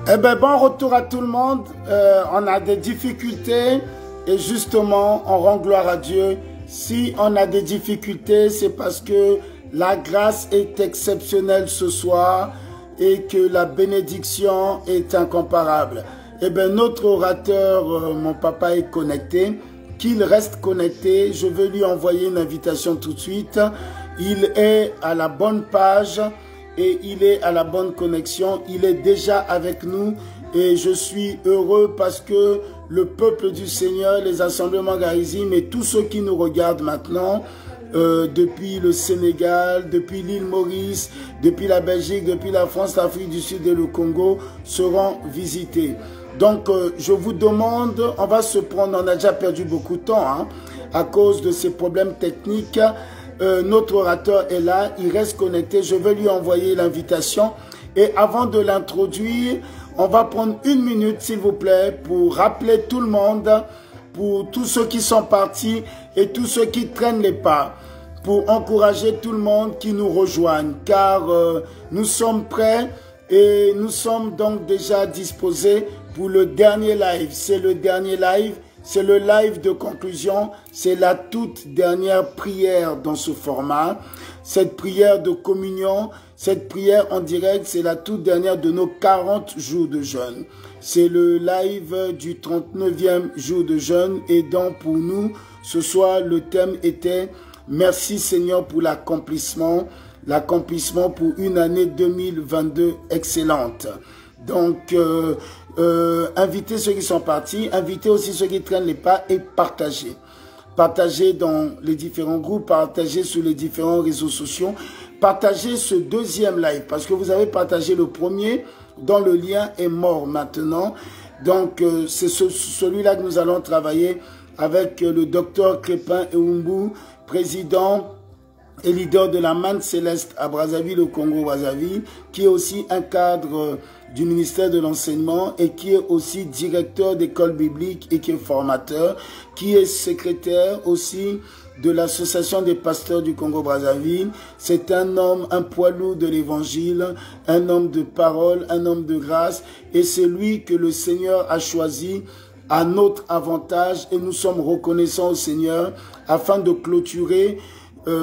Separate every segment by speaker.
Speaker 1: Eh bien, bon retour à tout le monde. On a des difficultés et justement, on rend gloire à Dieu. Si on a des difficultés, c'est parce que la grâce est exceptionnelle ce soir et que la bénédiction est incomparable. Eh bien, notre orateur, mon papa est connecté. Qu'il reste connecté. Je vais lui envoyer une invitation tout de suite. Il est à la bonne page. Et il est à la bonne connexion, il est déjà avec nous et je suis heureux parce que le peuple du Seigneur, les assemblements Garizim et tous ceux qui nous regardent maintenant, depuis le Sénégal, depuis l'île Maurice, depuis la Belgique, depuis la France, l'Afrique du Sud et le Congo, seront visités. Donc je vous demande, on va se prendre, on a déjà perdu beaucoup de temps hein, à cause de ces problèmes techniques. Notre orateur est là, il reste connecté, je vais lui envoyer l'invitation et avant de l'introduire, on va prendre une minute s'il vous plaît pour rappeler tout le monde, pour tous ceux qui sont partis et tous ceux qui traînent les pas, pour encourager tout le monde qui nous rejoigne car nous sommes prêts et nous sommes donc déjà disposés pour le dernier live, c'est le dernier live. C'est le live de conclusion, c'est la toute dernière prière dans ce format. Cette prière de communion, cette prière en direct, c'est la toute dernière de nos 40 jours de jeûne. C'est le live du 39e jour de jeûne et donc pour nous, ce soir, le thème était « Merci Seigneur pour l'accomplissement pour une année 2022 excellente ». Donc, invitez ceux qui sont partis, invitez aussi ceux qui traînent les pas et partagez. Partagez dans les différents groupes, partagez sur les différents réseaux sociaux, partagez ce deuxième live parce que vous avez partagé le premier dont le lien est mort maintenant. Donc, c'est celui-là que nous allons travailler avec le docteur Crépin Eumbu, président et leader de la Manne Céleste à Brazzaville, au Congo-Brazzaville, qui est aussi un cadre du ministère de l'Enseignement et qui est aussi directeur d'école biblique et qui est formateur, qui est secrétaire aussi de l'association des pasteurs du Congo-Brazzaville. C'est un homme, un poids lourd de l'évangile, un homme de parole, un homme de grâce et c'est lui que le Seigneur a choisi à notre avantage et nous sommes reconnaissants au Seigneur afin de clôturer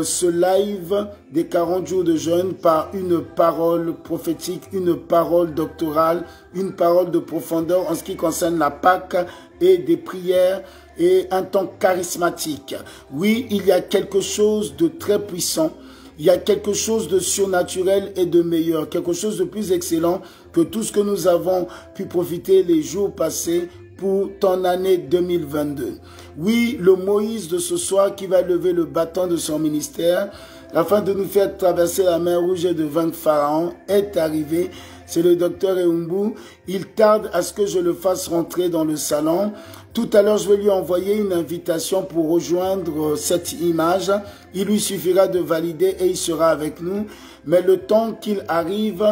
Speaker 1: ce live des 40 jours de jeûne par une parole prophétique, une parole doctorale, une parole de profondeur en ce qui concerne la Pâque et des prières et un temps charismatique. Oui, il y a quelque chose de très puissant, il y a quelque chose de surnaturel et de meilleur, quelque chose de plus excellent que tout ce que nous avons pu profiter les jours passés pour ton année 2022. Oui, le Moïse de ce soir qui va lever le bâton de son ministère afin de nous faire traverser la mer rouge et de vaincre Pharaon est arrivé. C'est le docteur Eumbu. Il tarde à ce que je le fasse rentrer dans le salon. Tout à l'heure, je vais lui envoyer une invitation pour rejoindre cette image. Il lui suffira de valider et il sera avec nous. Mais le temps qu'il arrive,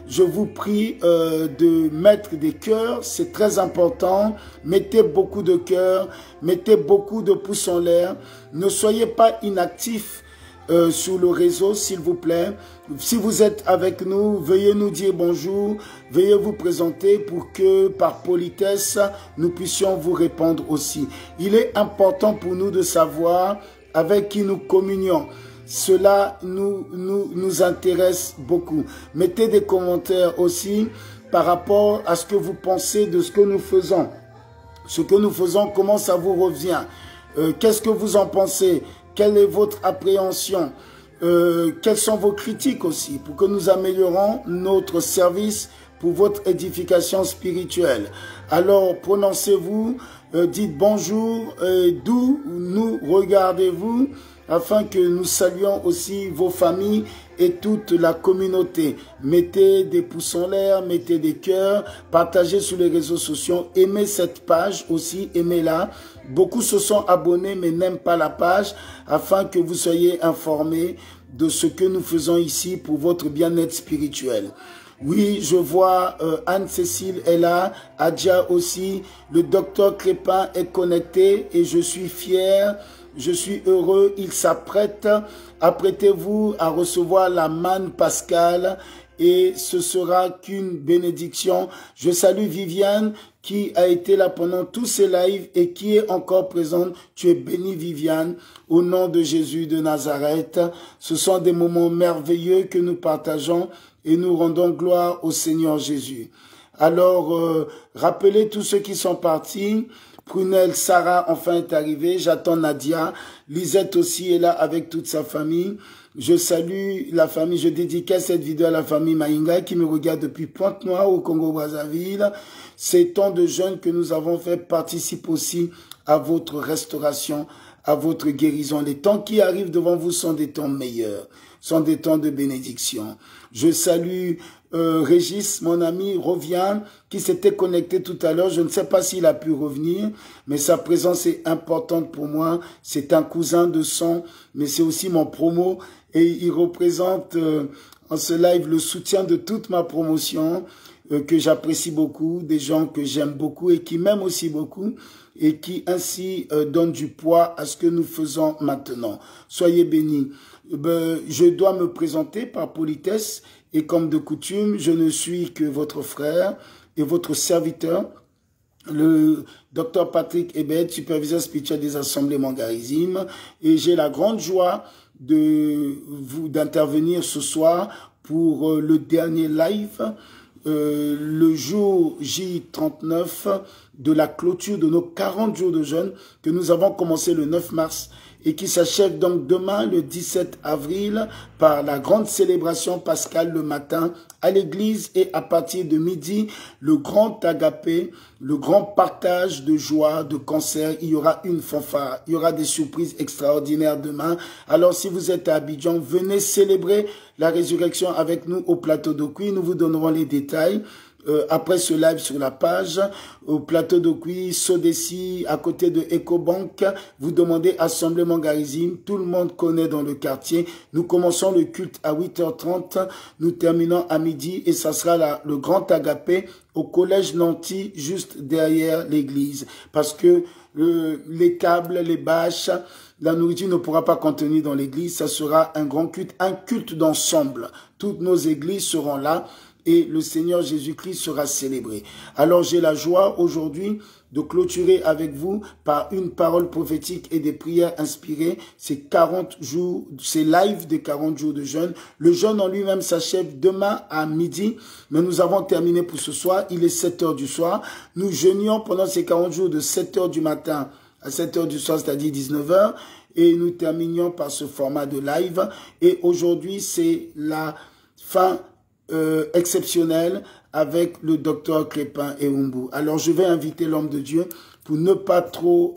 Speaker 1: je vous prie de mettre des cœurs, c'est très important. Mettez beaucoup de cœurs, mettez beaucoup de pouces en l'air. Ne soyez pas inactifs sur le réseau, s'il vous plaît. Si vous êtes avec nous, veuillez nous dire bonjour, veuillez vous présenter pour que par politesse, nous puissions vous répondre aussi. Il est important pour nous de savoir avec qui nous communions. Cela nous intéresse beaucoup. Mettez des commentaires aussi par rapport à ce que vous pensez de ce que nous faisons. Ce que nous faisons, comment ça vous revient? Qu'est-ce que vous en pensez? Quelle est votre appréhension? Quelles sont vos critiques aussi pour que nous améliorons notre service pour votre édification spirituelle. Alors prononcez-vous, dites bonjour, d'où nous regardez-vous, afin que nous saluions aussi vos familles et toute la communauté. Mettez des pouces en l'air, mettez des cœurs, partagez sur les réseaux sociaux, aimez cette page aussi, aimez-la. Beaucoup se sont abonnés mais n'aiment pas la page, afin que vous soyez informés de ce que nous faisons ici pour votre bien-être spirituel. Oui, je vois Anne-Cécile est là, Adja aussi, le docteur Crépin est connecté et je suis fier. Je suis heureux, il s'apprête. Apprêtez-vous à recevoir la manne pascale et ce sera qu'une bénédiction. Je salue Viviane qui a été là pendant tous ces lives et qui est encore présente. Tu es bénie Viviane, au nom de Jésus de Nazareth. Ce sont des moments merveilleux que nous partageons et nous rendons gloire au Seigneur Jésus. Alors, rappelez tous ceux qui sont partis. Prunelle, Sarah, enfin est arrivée. J'attends Nadia. Lisette aussi est là avec toute sa famille. Je salue la famille. Je dédicace cette vidéo à la famille Maïnga qui me regarde depuis Pointe-Noire au Congo-Brazzaville. Ces temps de jeûne que nous avons fait participent aussi à votre restauration, à votre guérison. Les temps qui arrivent devant vous sont des temps meilleurs, sont des temps de bénédiction. Je salue Régis, mon ami, revient, qui s'était connecté tout à l'heure. Je ne sais pas s'il a pu revenir, mais sa présence est importante pour moi. C'est un cousin de sang, mais c'est aussi mon promo. Et il représente en ce live le soutien de toute ma promotion, que j'apprécie beaucoup, des gens que j'aime beaucoup et qui m'aiment aussi beaucoup, et qui ainsi donnent du poids à ce que nous faisons maintenant. Soyez bénis. Je dois me présenter par politesse, et comme de coutume, je ne suis que votre frère et votre serviteur, le Dr Patrick Ebed, superviseur spirituel des Assemblées Mangarisme, et j'ai la grande joie d'intervenir ce soir pour le dernier live, le jour J39 de la clôture de nos 40 jours de jeûne que nous avons commencé le 9 mars et qui s'achève donc demain le 17 avril par la grande célébration pascale le matin à l'église et à partir de midi, le grand agapé, le grand partage de joie, de concert. Il y aura une fanfare, il y aura des surprises extraordinaires demain. Alors si vous êtes à Abidjan, venez célébrer la résurrection avec nous au plateau d'Okui. Nous vous donnerons les détails. Après ce live sur la page, au plateau d'Okui, Sodesi, à côté de EcoBank, vous demandez Assemblée Mangarisme, tout le monde connaît dans le quartier. Nous commençons le culte à 8h30, nous terminons à midi et ça sera le grand agapé au collège Nanty, juste derrière l'église. Parce que les câbles, les bâches, la nourriture ne pourra pas contenir dans l'église, ça sera un grand culte, un culte d'ensemble. Toutes nos églises seront là. Et le Seigneur Jésus-Christ sera célébré. Alors j'ai la joie aujourd'hui de clôturer avec vous par une parole prophétique et des prières inspirées ces 40 jours, ces lives des 40 jours de jeûne. Le jeûne en lui-même s'achève demain à midi, mais nous avons terminé pour ce soir. Il est 7 h du soir. Nous jeûnions pendant ces 40 jours de 7 h du matin à 7 h du soir, c'est-à-dire 19 h. Et nous terminions par ce format de live. Et aujourd'hui, c'est la fin exceptionnel avec le docteur Crépin et Umbu. Alors je vais inviter l'homme de Dieu pour ne pas trop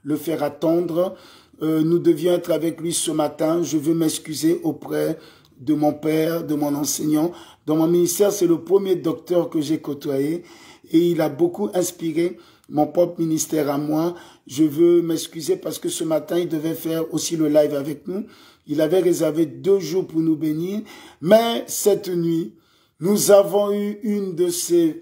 Speaker 1: le faire attendre. Nous devions être avec lui ce matin. Je veux m'excuser auprès de mon père, de mon enseignant. Dans mon ministère, c'est le premier docteur que j'ai côtoyé et il a beaucoup inspiré mon propre ministère à moi. Je veux m'excuser parce que ce matin, il devait faire aussi le live avec nous. Il avait réservé 2 jours pour nous bénir. Mais cette nuit, nous avons eu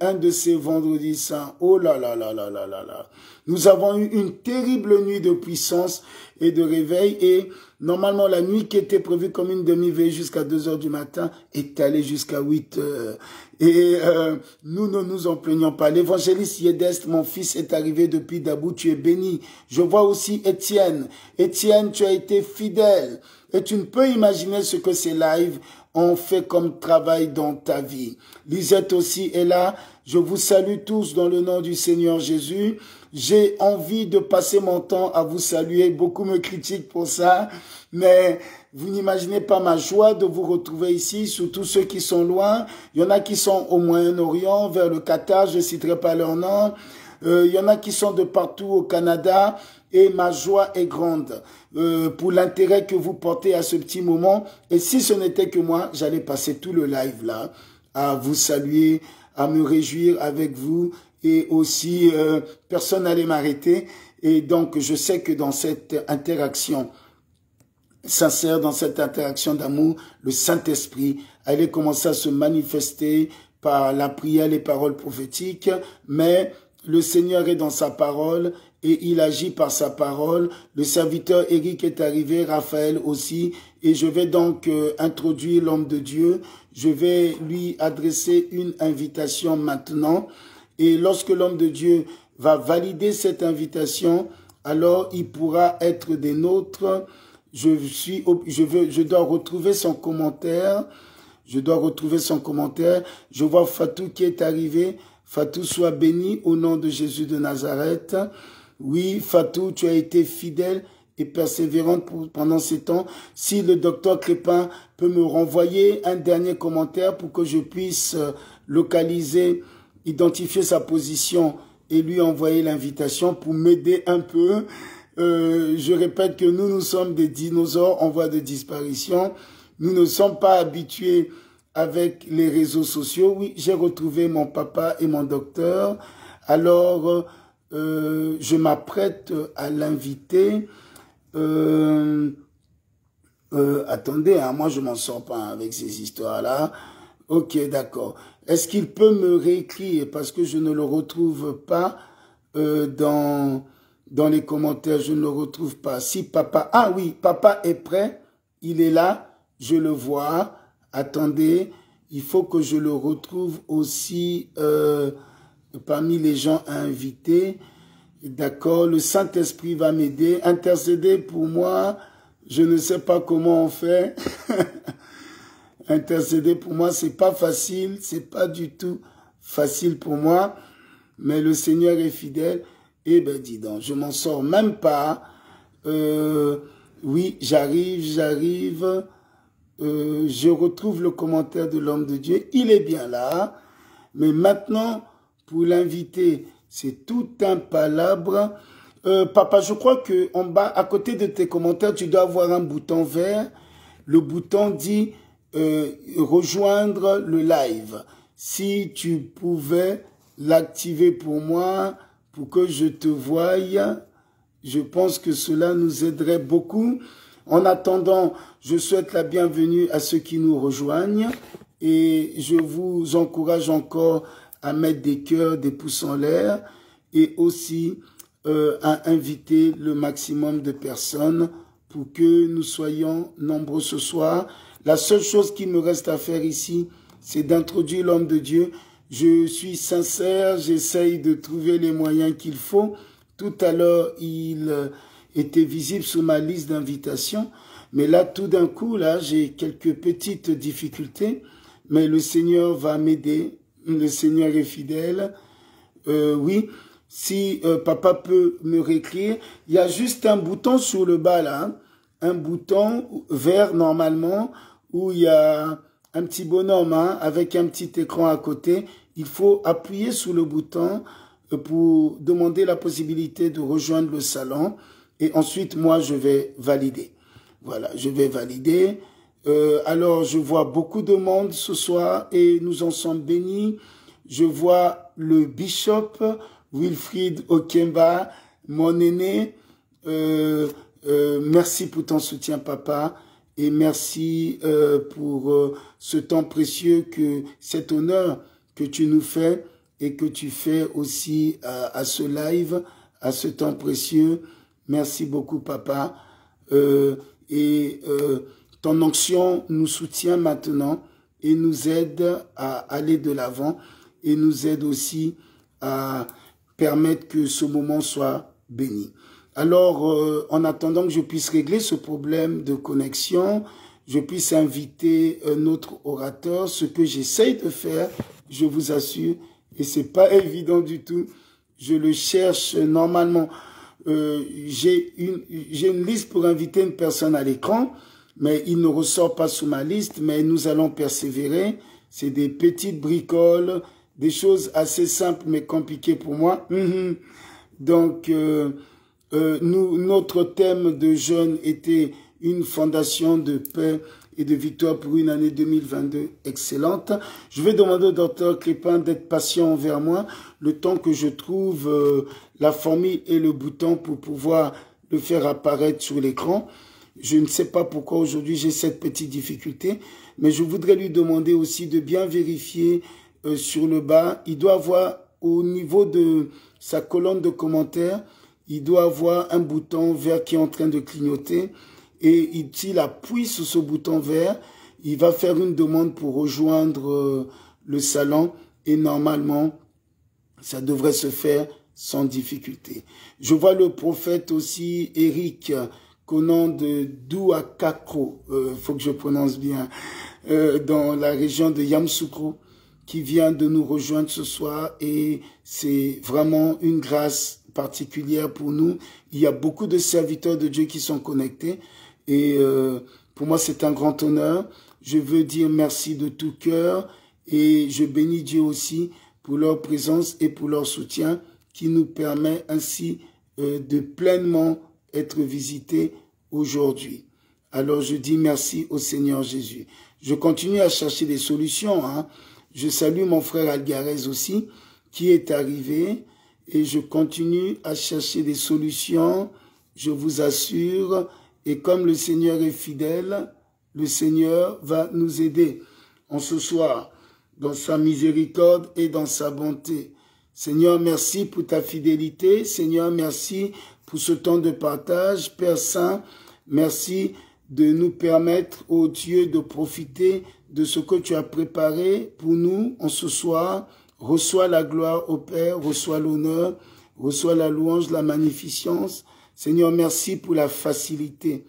Speaker 1: un de ces vendredis saints. Oh là là là là là là là. Nous avons eu une terrible nuit de puissance et de réveil. Et normalement, la nuit qui était prévue comme une demi-veille jusqu'à 2 h du matin est allée jusqu'à 8 h. Et nous ne nous en plaignons pas. L'évangéliste Yedest, mon fils, est arrivé depuis Dabou. Tu es béni. Je vois aussi Étienne. Étienne, tu as été fidèle. Et tu ne peux imaginer ce que ces lives ont fait comme travail dans ta vie. Lisette aussi est là. Je vous salue tous dans le nom du Seigneur Jésus. J'ai envie de passer mon temps à vous saluer. Beaucoup me critiquent pour ça. Mais vous n'imaginez pas ma joie de vous retrouver ici, surtout ceux qui sont loin. Il y en a qui sont au Moyen-Orient, vers le Qatar, je ne citerai pas leur nom. Il y en a qui sont de partout au Canada. Et ma joie est grande pour l'intérêt que vous portez à ce petit moment. Et si ce n'était que moi, j'allais passer tout le live là à vous saluer, à me réjouir avec vous. Et aussi, personne n'allait m'arrêter. Et donc, je sais que dans cette interaction sincère, dans cette interaction d'amour, le Saint-Esprit allait commencer à se manifester par la prière, les paroles prophétiques. Mais le Seigneur est dans sa parole et il agit par sa parole. Le serviteur Eric est arrivé, Raphaël aussi, et je vais donc introduire l'homme de Dieu. Je vais lui adresser une invitation maintenant. Et lorsque l'homme de Dieu va valider cette invitation, alors il pourra être des nôtres. Je dois retrouver son commentaire. Je dois retrouver son commentaire. Je vois Fatou qui est arrivé. Fatou, sois béni au nom de Jésus de Nazareth. Oui, Fatou, tu as été fidèle et persévérante pendant ces temps. Si le docteur Crépin peut me renvoyer un dernier commentaire pour que je puisse localiser, identifier sa position et lui envoyer l'invitation pour m'aider un peu. Je répète que nous sommes des dinosaures en voie de disparition. Nous ne sommes pas habitués avec les réseaux sociaux. Oui, j'ai retrouvé mon papa et mon docteur. Alors, je m'apprête à l'inviter. Attendez, hein, moi je m'en sors pas avec ces histoires-là. Ok, d'accord. Est-ce qu'il peut me réécrire parce que je ne le retrouve pas dans les commentaires, je ne le retrouve pas. Si papa... Ah oui, papa est prêt, il est là, je le vois. Attendez, il faut que je le retrouve aussi parmi les gens à inviter. D'accord, le Saint-Esprit va m'aider. Intercéder pour moi, je ne sais pas comment on fait. Intercéder pour moi, c'est pas facile, c'est pas du tout facile pour moi. Mais le Seigneur est fidèle. Eh ben, dis donc, je m'en sors même pas. Oui, j'arrive. Je retrouve le commentaire de l'homme de Dieu. Il est bien là. Mais maintenant, pour l'inviter, c'est tout un palabre. Papa, je crois que en bas, à côté de tes commentaires, tu dois avoir un bouton vert. Le bouton dit rejoindre le live. Si tu pouvais l'activer pour moi, pour que je te voie, je pense que cela nous aiderait beaucoup. En attendant, je souhaite la bienvenue à ceux qui nous rejoignent et je vous encourage encore à mettre des cœurs, des pouces en l'air et aussi à inviter le maximum de personnes pour que nous soyons nombreux ce soir. La seule chose qui me reste à faire ici, c'est d'introduire l'homme de Dieu. Je suis sincère, j'essaye de trouver les moyens qu'il faut. Tout à l'heure, il était visible sur ma liste d'invitations. Mais là, tout d'un coup, là, j'ai quelques petites difficultés. Mais le Seigneur va m'aider. Le Seigneur est fidèle. Oui, si papa peut me réécrire, il y a juste un bouton sur le bas, là. Hein, un bouton vert, normalement, où il y a un petit bonhomme hein, avec un petit écran à côté. Il faut appuyer sur le bouton pour demander la possibilité de rejoindre le salon. Et ensuite, moi, je vais valider. Voilà, je vais valider. Alors, je vois beaucoup de monde ce soir et nous en sommes bénis. Je vois le bishop Wilfried Okemba, mon aîné. Merci pour ton soutien, papa. Et merci pour ce temps précieux, cet honneur que tu nous fais et que tu fais aussi à ce live, à ce temps précieux. Merci beaucoup, papa. Ton onction nous soutient maintenant et nous aide à aller de l'avant et nous aide aussi à permettre que ce moment soit béni. Alors, en attendant que je puisse régler ce problème de connexion, je puisse inviter notre orateur, ce que j'essaye de faire, je vous assure, et c'est pas évident du tout. Je le cherche normalement. J'ai une liste pour inviter une personne à l'écran, mais il ne ressort pas sous ma liste, mais nous allons persévérer. C'est des petites bricoles, des choses assez simples mais compliquées pour moi. Donc, notre thème de jeûne était une fondation de paix et de victoire pour une année 2022 excellente. Je vais demander au docteur Crépin d'être patient envers moi, le temps que je trouve la formule et le bouton pour pouvoir le faire apparaître sur l'écran. Je ne sais pas pourquoi aujourd'hui j'ai cette petite difficulté, mais je voudrais lui demander aussi de bien vérifier sur le bas. Il doit avoir au niveau de sa colonne de commentaires, il doit avoir un bouton vert qui est en train de clignoter. Et s'il appuie sur ce bouton vert, il va faire une demande pour rejoindre le salon. Et normalement, ça devrait se faire sans difficulté. Je vois le prophète aussi, Eric, qu'au nom de Douakako, faut que je prononce bien, dans la région de Yamoussoukro, qui vient de nous rejoindre ce soir. Et c'est vraiment une grâce particulière pour nous. Il y a beaucoup de serviteurs de Dieu qui sont connectés. Et pour moi, c'est un grand honneur. Je veux dire merci de tout cœur. Et je bénis Dieu aussi pour leur présence et pour leur soutien qui nous permet ainsi de pleinement être visités aujourd'hui. Alors je dis merci au Seigneur Jésus. Je continue à chercher des solutions. Je salue mon frère Algarez aussi qui est arrivé et je continue à chercher des solutions. Je vous assure, et comme le Seigneur est fidèle, le Seigneur va nous aider en ce soir dans sa miséricorde et dans sa bonté. Seigneur, merci pour ta fidélité. Seigneur, merci pour ce temps de partage. Père Saint, merci de nous permettre, ô Dieu, de profiter de ce que tu as préparé pour nous en ce soir. Reçois la gloire, ô Père, reçois l'honneur, reçois la louange, la magnificence. Seigneur, merci pour la facilité.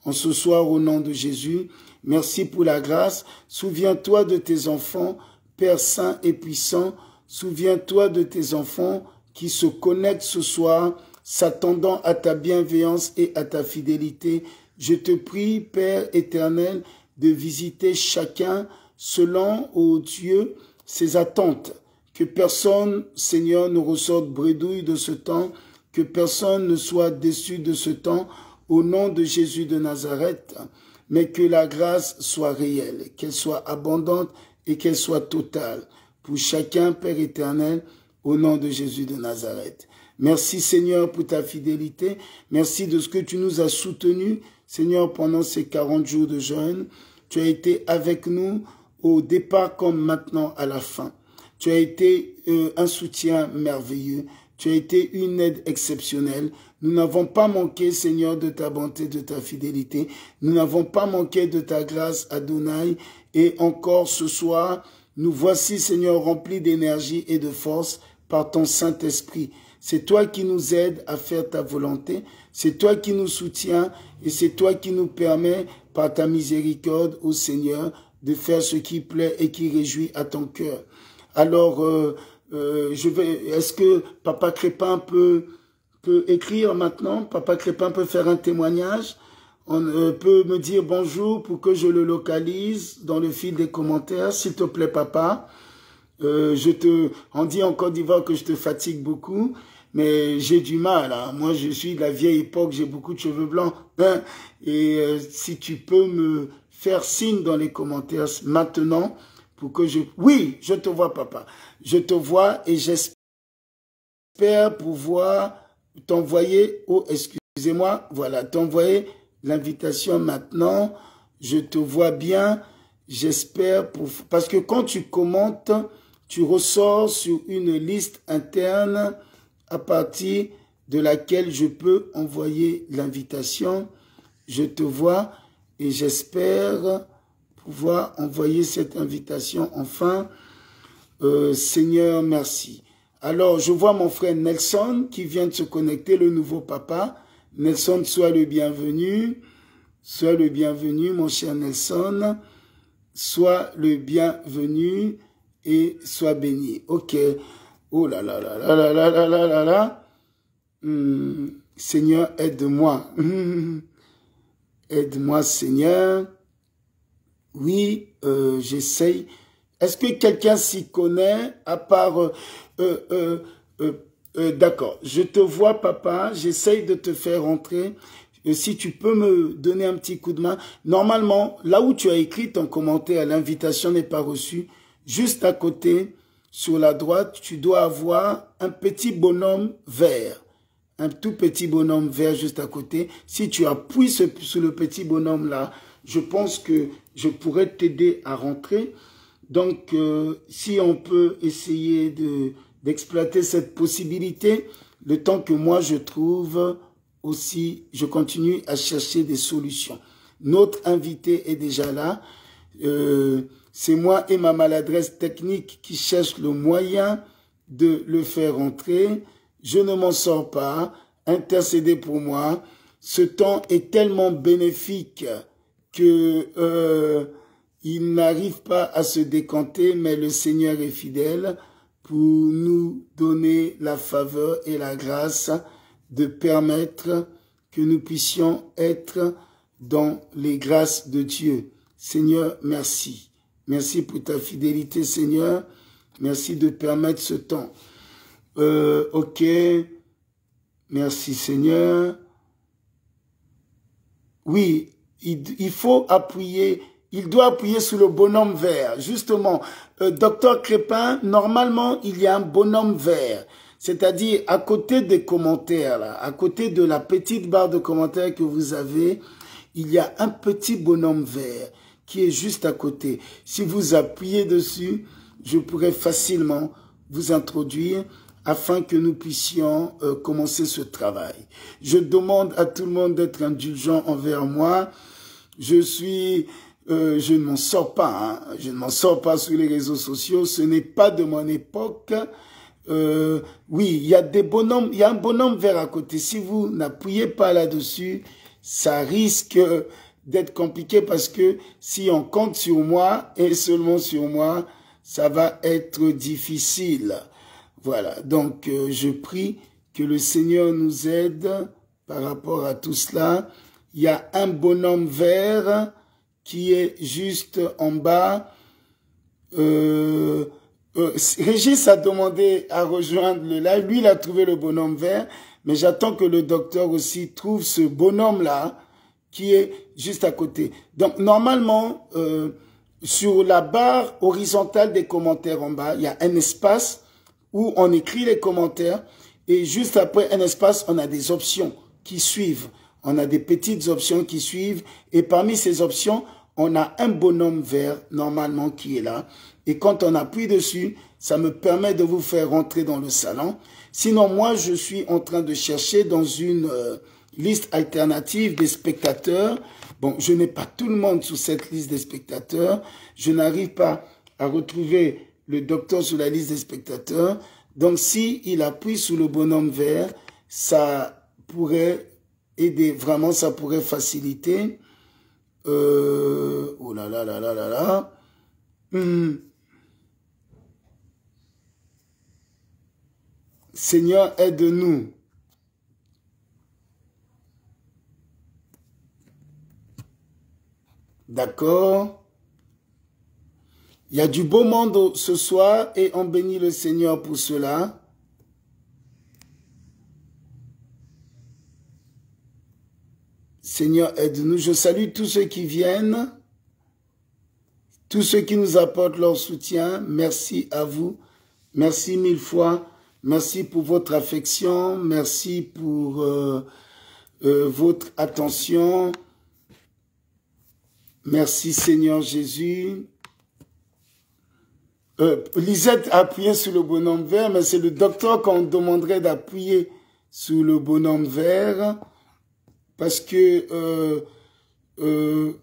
Speaker 1: En ce soir, au nom de Jésus, merci pour la grâce. Souviens-toi de tes enfants, Père Saint et puissant. Souviens-toi de tes enfants qui se connectent ce soir, s'attendant à ta bienveillance et à ta fidélité. Je te prie, Père éternel, de visiter chacun selon, ô Dieu, ses attentes. Que personne, Seigneur, ne ressorte bredouille de ce temps, que personne ne soit déçu de ce temps, au nom de Jésus de Nazareth, mais que la grâce soit réelle, qu'elle soit abondante et qu'elle soit totale pour chacun, Père éternel, au nom de Jésus de Nazareth. Merci Seigneur pour ta fidélité, merci de ce que tu nous as soutenus, Seigneur, pendant ces 40 jours de jeûne. Tu as été avec nous au départ comme maintenant à la fin. Tu as été un soutien merveilleux. Tu as été une aide exceptionnelle. Nous n'avons pas manqué, Seigneur, de ta bonté, de ta fidélité. Nous n'avons pas manqué de ta grâce, Adonai. Et encore ce soir, nous voici, Seigneur, remplis d'énergie et de force par ton Saint-Esprit. C'est toi qui nous aides à faire ta volonté. C'est toi qui nous soutiens et c'est toi qui nous permets, par ta miséricorde, ô Seigneur, de faire ce qui plaît et qui réjouit à ton cœur. Alors, est-ce que Papa Crépin peut écrire maintenant? Papa Crépin peut faire un témoignage? On peut me dire bonjour pour que je le localise dans le fil des commentaires, s'il te plaît, Papa. On dit en Côte d'Ivoire que je te fatigue beaucoup, mais j'ai du mal. Moi, je suis de la vieille époque, j'ai beaucoup de cheveux blancs. Et si tu peux me faire signe dans les commentaires maintenant, pour que je... Oui, je te vois, Papa. Je te vois et j'espère pouvoir t'envoyer... Oh, excusez-moi. Voilà, t'envoyer l'invitation maintenant. Je te vois bien. J'espère... Parce que quand tu commentes, tu ressors sur une liste interne à partir de laquelle je peux envoyer l'invitation. Je te vois et j'espère pouvoir envoyer cette invitation enfin. Seigneur, merci. Alors, je vois mon frère Nelson qui vient de se connecter, le nouveau papa. Nelson, sois le bienvenu. Sois le bienvenu, mon cher Nelson. Sois le bienvenu et sois béni. Ok. Oh là là là là là là là là là là. Seigneur, aide-moi. Aide-moi, Seigneur. Oui, j'essaye. Est-ce que quelqu'un s'y connaît à part... D'accord, je te vois, papa. J'essaye de te faire entrer. Si tu peux me donner un petit coup de main. Normalement, là où tu as écrit ton commentaire, l'invitation n'est pas reçue. Juste à côté, sur la droite, tu dois avoir un petit bonhomme vert. Un tout petit bonhomme vert juste à côté. Si tu appuies sur le petit bonhomme là, je pense que je pourrais t'aider à rentrer. Donc, si on peut essayer d'exploiter cette possibilité, le temps que moi je trouve aussi, je continue à chercher des solutions. Notre invité est déjà là. C'est moi et ma maladresse technique qui cherche le moyen de le faire entrer. Je ne m'en sors pas. Intercédez pour moi. Ce temps est tellement bénéfique que il n'arrive pas à se décanter, mais le Seigneur est fidèle pour nous donner la faveur et la grâce de permettre que nous puissions être dans les grâces de Dieu. Seigneur, merci. Merci pour ta fidélité, Seigneur. Merci de permettre ce temps. Ok. Merci, Seigneur. Oui, il faut appuyer, il doit appuyer sur le bonhomme vert. Justement, Docteur Crépin, normalement, il y a un bonhomme vert. C'est-à-dire, à côté des commentaires, là, à côté de la petite barre de commentaires que vous avez, il y a un petit bonhomme vert qui est juste à côté. Si vous appuyez dessus, je pourrais facilement vous introduire afin que nous puissions commencer ce travail. Je demande à tout le monde d'être indulgent envers moi. Je ne m'en sors pas, hein. Je ne m'en sors pas sur les réseaux sociaux. Ce n'est pas de mon époque. Oui, il y a un bonhomme vert à côté. Si vous n'appuyez pas là-dessus, ça risque d'être compliqué parce que si on compte sur moi et seulement sur moi, ça va être difficile. Voilà, donc je prie que le Seigneur nous aide par rapport à tout cela. Il y a un bonhomme vert qui est juste en bas. Régis a demandé à rejoindre le live. Lui, il a trouvé le bonhomme vert, mais j'attends que le docteur aussi trouve ce bonhomme-là qui est juste à côté. Donc, normalement, sur la barre horizontale des commentaires en bas, il y a un espace où on écrit les commentaires et juste après un espace, on a des options qui suivent. On a des petites options qui suivent et parmi ces options, on a un bonhomme vert normalement qui est là. Et quand on appuie dessus, ça me permet de vous faire rentrer dans le salon. Sinon, moi, je suis en train de chercher dans une liste alternative des spectateurs. Bon, je n'ai pas tout le monde sur cette liste des spectateurs. Je n'arrive pas à retrouver le docteur sur la liste des spectateurs. Donc, si il appuie sur le bonhomme vert, ça pourrait aider, vraiment, ça pourrait faciliter. Oh là là là là là là. Seigneur, aide-nous. D'accord. Il y a du beau monde ce soir et on bénit le Seigneur pour cela. Seigneur, aide-nous. Je salue tous ceux qui viennent, tous ceux qui nous apportent leur soutien. Merci à vous. Merci mille fois. Merci pour votre affection. Merci pour votre attention. Merci Seigneur Jésus. Lisette a appuyé sur le bonhomme vert, mais c'est le docteur qu'on demanderait d'appuyer sur le bonhomme vert parce que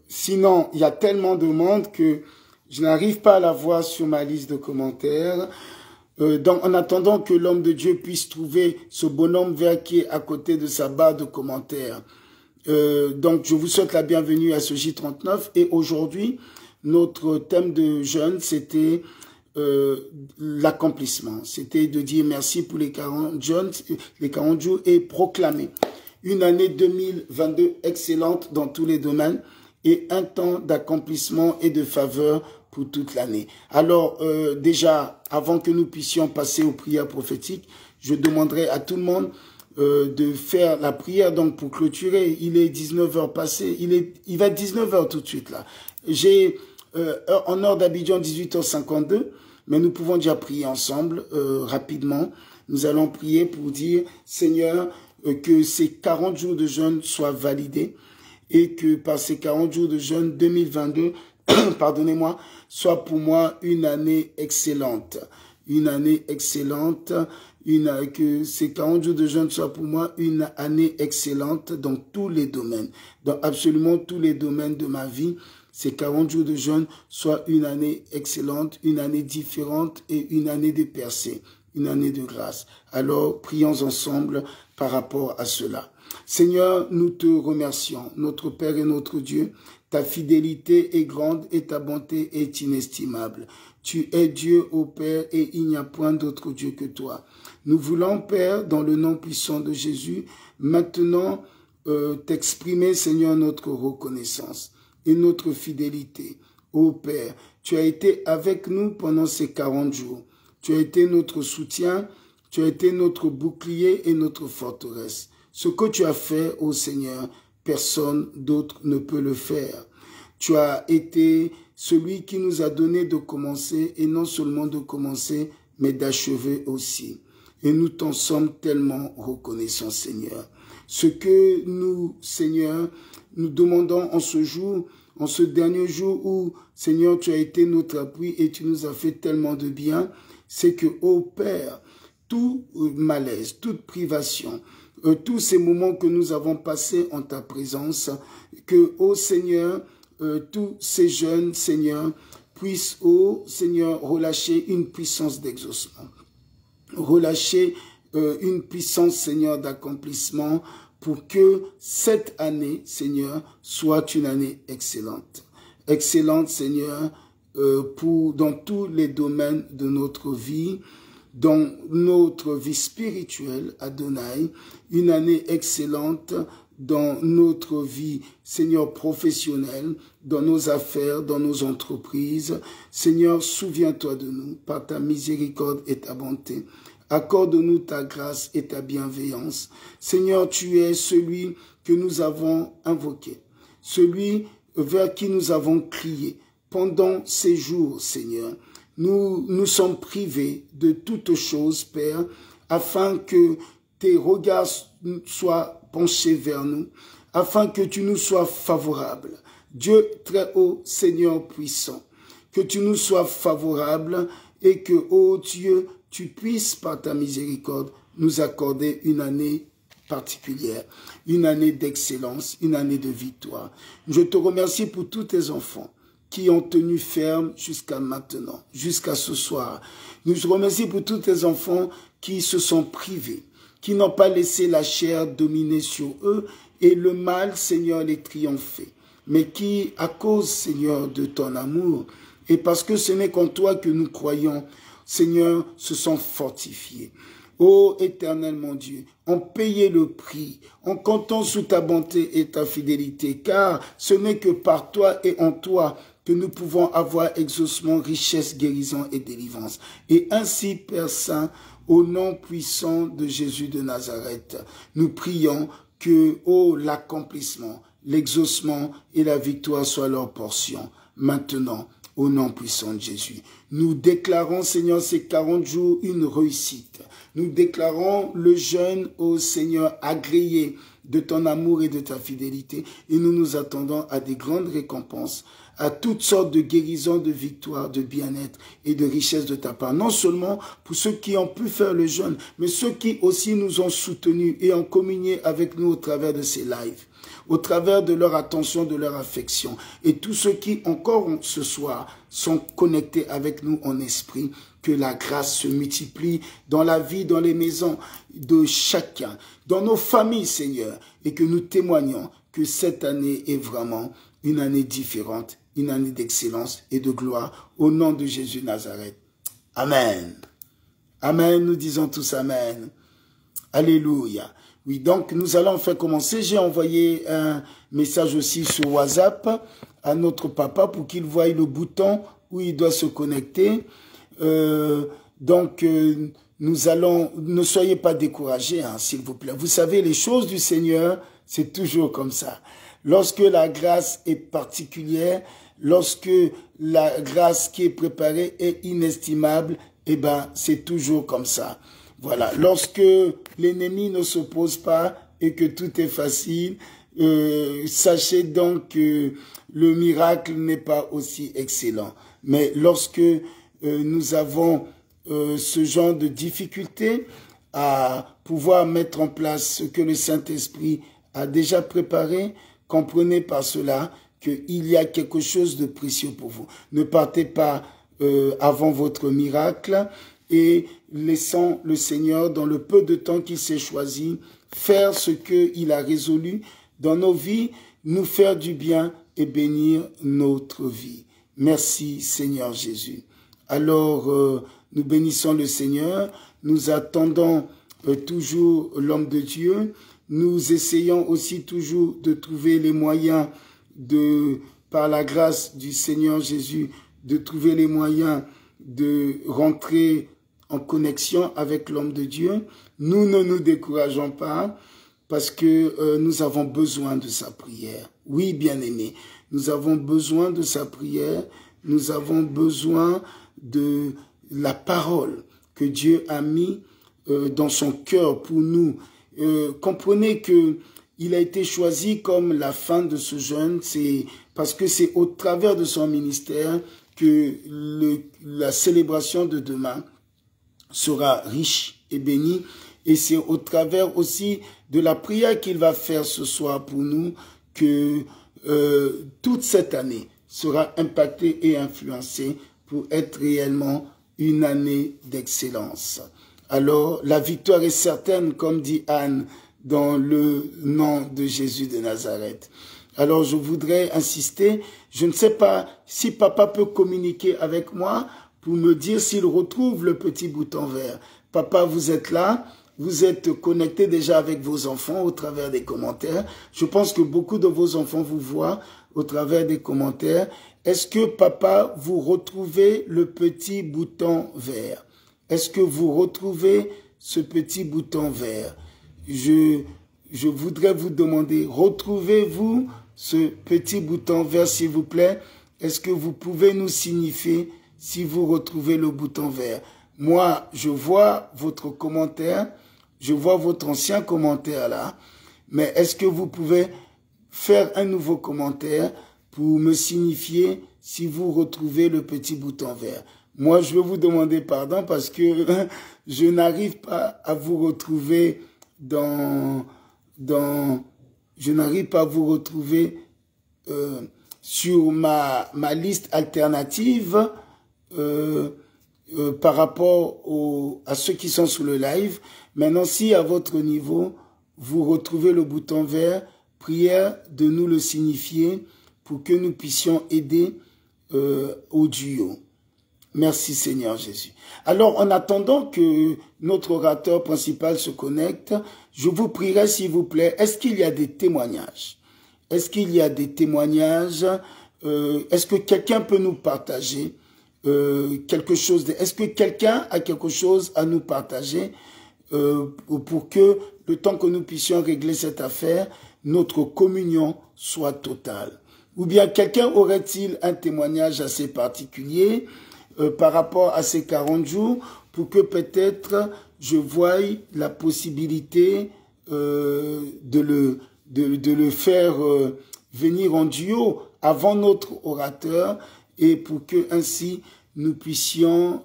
Speaker 1: sinon, il y a tellement de monde que je n'arrive pas à la voir sur ma liste de commentaires. Donc, en attendant que l'homme de Dieu puisse trouver ce bonhomme vert qui est à côté de sa barre de commentaires. Donc, je vous souhaite la bienvenue à ce J39. Et aujourd'hui, notre thème de jeûne, c'était l'accomplissement. C'était de dire merci pour les 40 jeûnes, les 40 jours et proclamer une année 2022 excellente dans tous les domaines et un temps d'accomplissement et de faveur pour toute l'année. Alors, déjà, avant que nous puissions passer aux prières prophétiques, je demanderai à tout le monde de faire la prière donc pour clôturer. Il est 19h passé, il va être 19h tout de suite là. J'ai en heure d'Abidjan 18h52, mais nous pouvons déjà prier ensemble rapidement. Nous allons prier pour dire Seigneur, que ces 40 jours de jeûne soient validés et que par ces 40 jours de jeûne 2022, pardonnez-moi, soit pour moi une année excellente. une année excellente, que ces 40 jours de jeûne soient pour moi une année excellente dans tous les domaines, dans absolument tous les domaines de ma vie. Ces 40 jours de jeûne soient une année excellente, une année différente et une année de percée, une année de grâce. Alors, prions ensemble par rapport à cela. Seigneur, nous te remercions, notre Père et notre Dieu. Ta fidélité est grande et ta bonté est inestimable. Tu es Dieu, ô Père, et il n'y a point d'autre Dieu que toi. Nous voulons, Père, dans le nom puissant de Jésus, maintenant t'exprimer, Seigneur, notre reconnaissance et notre fidélité. Ô Père, tu as été avec nous pendant ces 40 jours. Tu as été notre soutien, tu as été notre bouclier et notre forteresse. Ce que tu as fait, ô Seigneur, personne d'autre ne peut le faire. Tu as été celui qui nous a donné de commencer, et non seulement de commencer, mais d'achever aussi. Et nous t'en sommes tellement reconnaissants, Seigneur. Ce que nous, Seigneur, nous demandons en ce jour, en ce dernier jour où, Seigneur, tu as été notre appui et tu nous as fait tellement de bien, c'est que, ô Père, tout malaise, toute privation, tous ces moments que nous avons passés en ta présence, que, ô Seigneur, tous ces jeunes, Seigneur, puissent, ô Seigneur, relâcher une puissance d'exaucement, relâcher une puissance, Seigneur, d'accomplissement, pour que cette année, Seigneur, soit une année excellente. Excellente, Seigneur, dans tous les domaines de notre vie, dans notre vie spirituelle, Adonai, une année excellente dans notre vie, Seigneur, professionnelle, dans nos affaires, dans nos entreprises. Seigneur, souviens-toi de nous par ta miséricorde et ta bonté. Accorde-nous ta grâce et ta bienveillance. Seigneur, tu es celui que nous avons invoqué, celui vers qui nous avons crié pendant ces jours, Seigneur. Nous sommes privés de toutes choses, Père, afin que tes regards soient penchés vers nous, afin que tu nous sois favorable. Dieu très haut, Seigneur puissant, que tu nous sois favorable et que, ô Dieu, tu puisses, par ta miséricorde, nous accorder une année particulière, une année d'excellence, une année de victoire. Je te remercie pour tous tes enfants qui ont tenu ferme jusqu'à maintenant, jusqu'à ce soir. Nous te remercions pour tous tes enfants qui se sont privés, qui n'ont pas laissé la chair dominer sur eux et le mal, Seigneur, les triompher, mais qui, à cause, Seigneur, de ton amour, et parce que ce n'est qu'en toi que nous croyons, Seigneur, se sont fortifiés. Ô Éternel mon Dieu, ont payé le prix, en comptant sous ta bonté et ta fidélité, car ce n'est que par toi et en toi que nous pouvons avoir exaucement, richesse, guérison et délivrance. Et ainsi, Père Saint, au nom puissant de Jésus de Nazareth, nous prions que, ô l'accomplissement, l'exaucement et la victoire soient leur portion, maintenant, au nom puissant de Jésus. Nous déclarons, Seigneur, ces 40 jours une réussite. Nous déclarons le jeûne, ô Seigneur, agréé de ton amour et de ta fidélité. Et nous nous attendons à des grandes récompenses, à toutes sortes de guérisons, de victoires, de bien-être et de richesse de ta part. Non seulement pour ceux qui ont pu faire le jeûne, mais ceux qui aussi nous ont soutenus et ont communié avec nous au travers de ces lives, au travers de leur attention, de leur affection. Et tous ceux qui, encore ce soir, sont connectés avec nous en esprit, que la grâce se multiplie dans la vie, dans les maisons de chacun, dans nos familles, Seigneur, et que nous témoignons que cette année est vraiment une année différente, une année d'excellence et de gloire, au nom de Jésus Nazareth. Amen. Amen, nous disons tous Amen. Alléluia. Oui, donc nous allons enfin commencer. J'ai envoyé un message aussi sur WhatsApp à notre papa pour qu'il voie le bouton où il doit se connecter. Nous allons, ne soyez pas découragés, hein, s'il vous plaît. Vous savez, les choses du Seigneur, c'est toujours comme ça. Lorsque la grâce est particulière, lorsque la grâce qui est préparée est inestimable, eh ben, c'est toujours comme ça. Voilà. Lorsque l'ennemi ne s'oppose pas et que tout est facile, sachez donc que le miracle n'est pas aussi excellent. Mais lorsque nous avons ce genre de difficulté à pouvoir mettre en place ce que le Saint-Esprit a déjà préparé, comprenez par cela qu'il y a quelque chose de précieux pour vous. Ne partez pas avant votre miracle et laissons le Seigneur, dans le peu de temps qu'il s'est choisi, faire ce qu'il a résolu dans nos vies, nous faire du bien et bénir notre vie. Merci Seigneur Jésus. Alors, nous bénissons le Seigneur, nous attendons toujours l'homme de Dieu, nous essayons aussi toujours de trouver les moyens par la grâce du Seigneur Jésus, de trouver les moyens de rentrer en connexion avec l'homme de Dieu. Nous ne nous décourageons pas parce que nous avons besoin de sa prière. Oui, bien-aimés, nous avons besoin de sa prière, nous avons besoin de la parole que Dieu a mis dans son cœur pour nous. Comprenez que il a été choisi comme la fin de ce jeûne, c'est parce que c'est au travers de son ministère que la célébration de demain sera riche et bénie. Et c'est au travers aussi de la prière qu'il va faire ce soir pour nous que toute cette année sera impactée et influencée pour être réellement une année d'excellence. Alors, la victoire est certaine, comme dit Anne, dans le nom de Jésus de Nazareth. Alors, je voudrais insister, je ne sais pas si papa peut communiquer avec moi pour me dire s'il retrouve le petit bouton vert. Papa, vous êtes là, vous êtes connecté déjà avec vos enfants au travers des commentaires. Je pense que beaucoup de vos enfants vous voient au travers des commentaires. Est-ce que papa, vous retrouvez le petit bouton vert? Est-ce que vous retrouvez ce petit bouton vert? Je voudrais vous demander, retrouvez-vous ce petit bouton vert, s'il vous plaît? Est-ce que vous pouvez nous signifier si vous retrouvez le bouton vert? Moi, je vois votre commentaire, je vois votre ancien commentaire là, mais est-ce que vous pouvez faire un nouveau commentaire pour me signifier si vous retrouvez le petit bouton vert? Moi, je vais vous demander pardon parce que je n'arrive pas à vous retrouver je n'arrive pas à vous retrouver sur ma liste alternative par rapport à ceux qui sont sur le live. Maintenant, si à votre niveau, vous retrouvez le bouton vert, prière de nous le signifier pour que nous puissions aider au duo. Merci Seigneur Jésus. Alors, en attendant que notre orateur principal se connecte, je vous prierai s'il vous plaît, est-ce qu'il y a des témoignages? Est-ce qu'il y a des témoignages? Est-ce que quelqu'un peut nous partager quelque chose? Est-ce que quelqu'un a quelque chose à nous partager pour que le temps que nous puissions régler cette affaire, notre communion soit totale? Ou bien quelqu'un aurait-il un témoignage assez particulier par rapport à ces 40 jours pour que peut-être je voie la possibilité de le faire venir en duo avant notre orateur et pour que ainsi nous puissions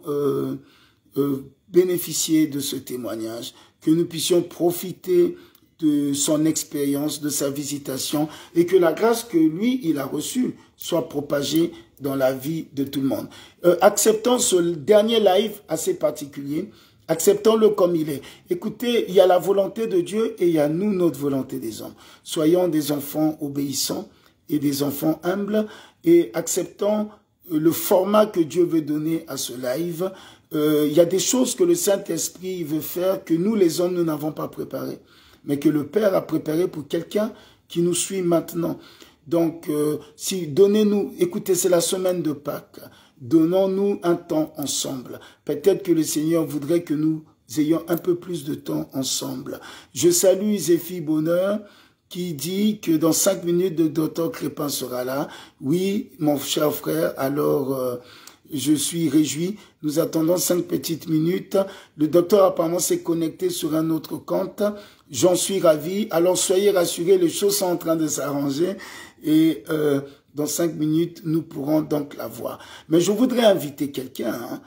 Speaker 1: bénéficier de ce témoignage, que nous puissions profiter de son expérience, de sa visitation et que la grâce que lui, il a reçue soit propagée dans la vie de tout le monde. Acceptons ce dernier live assez particulier, acceptons-le comme il est. Écoutez, il y a la volonté de Dieu et il y a nous, notre volonté des hommes. Soyons des enfants obéissants et des enfants humbles et acceptons le format que Dieu veut donner à ce live. Il y a des choses que le Saint-Esprit veut faire que nous, les hommes, nous n'avons pas préparées, mais que le Père a préparé pour quelqu'un qui nous suit maintenant. Donc, donnez-nous, écoutez, c'est la semaine de Pâques, donnons-nous un temps ensemble. Peut-être que le Seigneur voudrait que nous ayons un peu plus de temps ensemble. Je salue Zéphi Bonheur qui dit que dans 5 minutes, le docteur Crépin sera là. Oui, mon cher frère, alors je suis réjoui. Nous attendons 5 petites minutes. Le docteur apparemment s'est connecté sur un autre compte. J'en suis ravi. Alors soyez rassurés, les choses sont en train de s'arranger. Et dans 5 minutes, nous pourrons donc la voir. Mais je voudrais inviter quelqu'un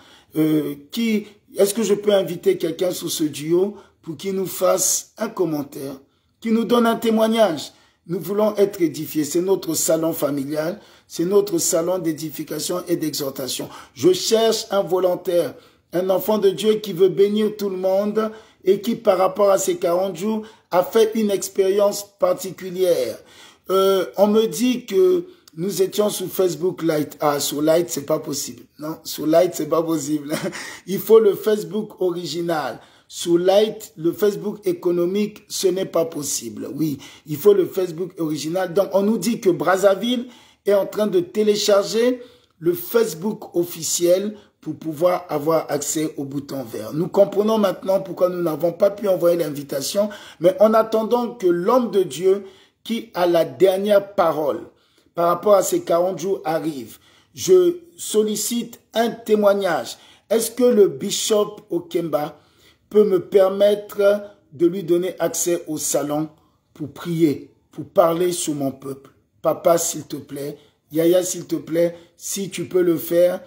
Speaker 1: qui Est-ce que je peux inviter quelqu'un sur ce duo pour qu'il nous fasse un commentaire, qu'il nous donne un témoignage? Nous voulons être édifiés. C'est notre salon familial, c'est notre salon d'édification et d'exhortation. Je cherche un volontaire, un enfant de Dieu qui veut bénir tout le monde et qui, par rapport à ces 40 jours, a fait une expérience particulière. On me dit que nous étions sur Facebook Lite. Ah, sur Lite, c'est pas possible. Non, sur Lite, c'est pas possible. Il faut le Facebook original. Sur Lite, le Facebook économique, ce n'est pas possible. Oui, il faut le Facebook original. Donc, on nous dit que Brazzaville est en train de télécharger le Facebook officiel pour pouvoir avoir accès au bouton vert. Nous comprenons maintenant pourquoi nous n'avons pas pu envoyer l'invitation, mais en attendant que l'homme de Dieu qui a la dernière parole par rapport à ces 40 jours arrive, je sollicite un témoignage. Est-ce que le bishop Okemba peut me permettre de lui donner accès au salon pour prier, pour parler sur mon peuple? Papa, s'il te plaît, Yaya, s'il te plaît, si tu peux le faire,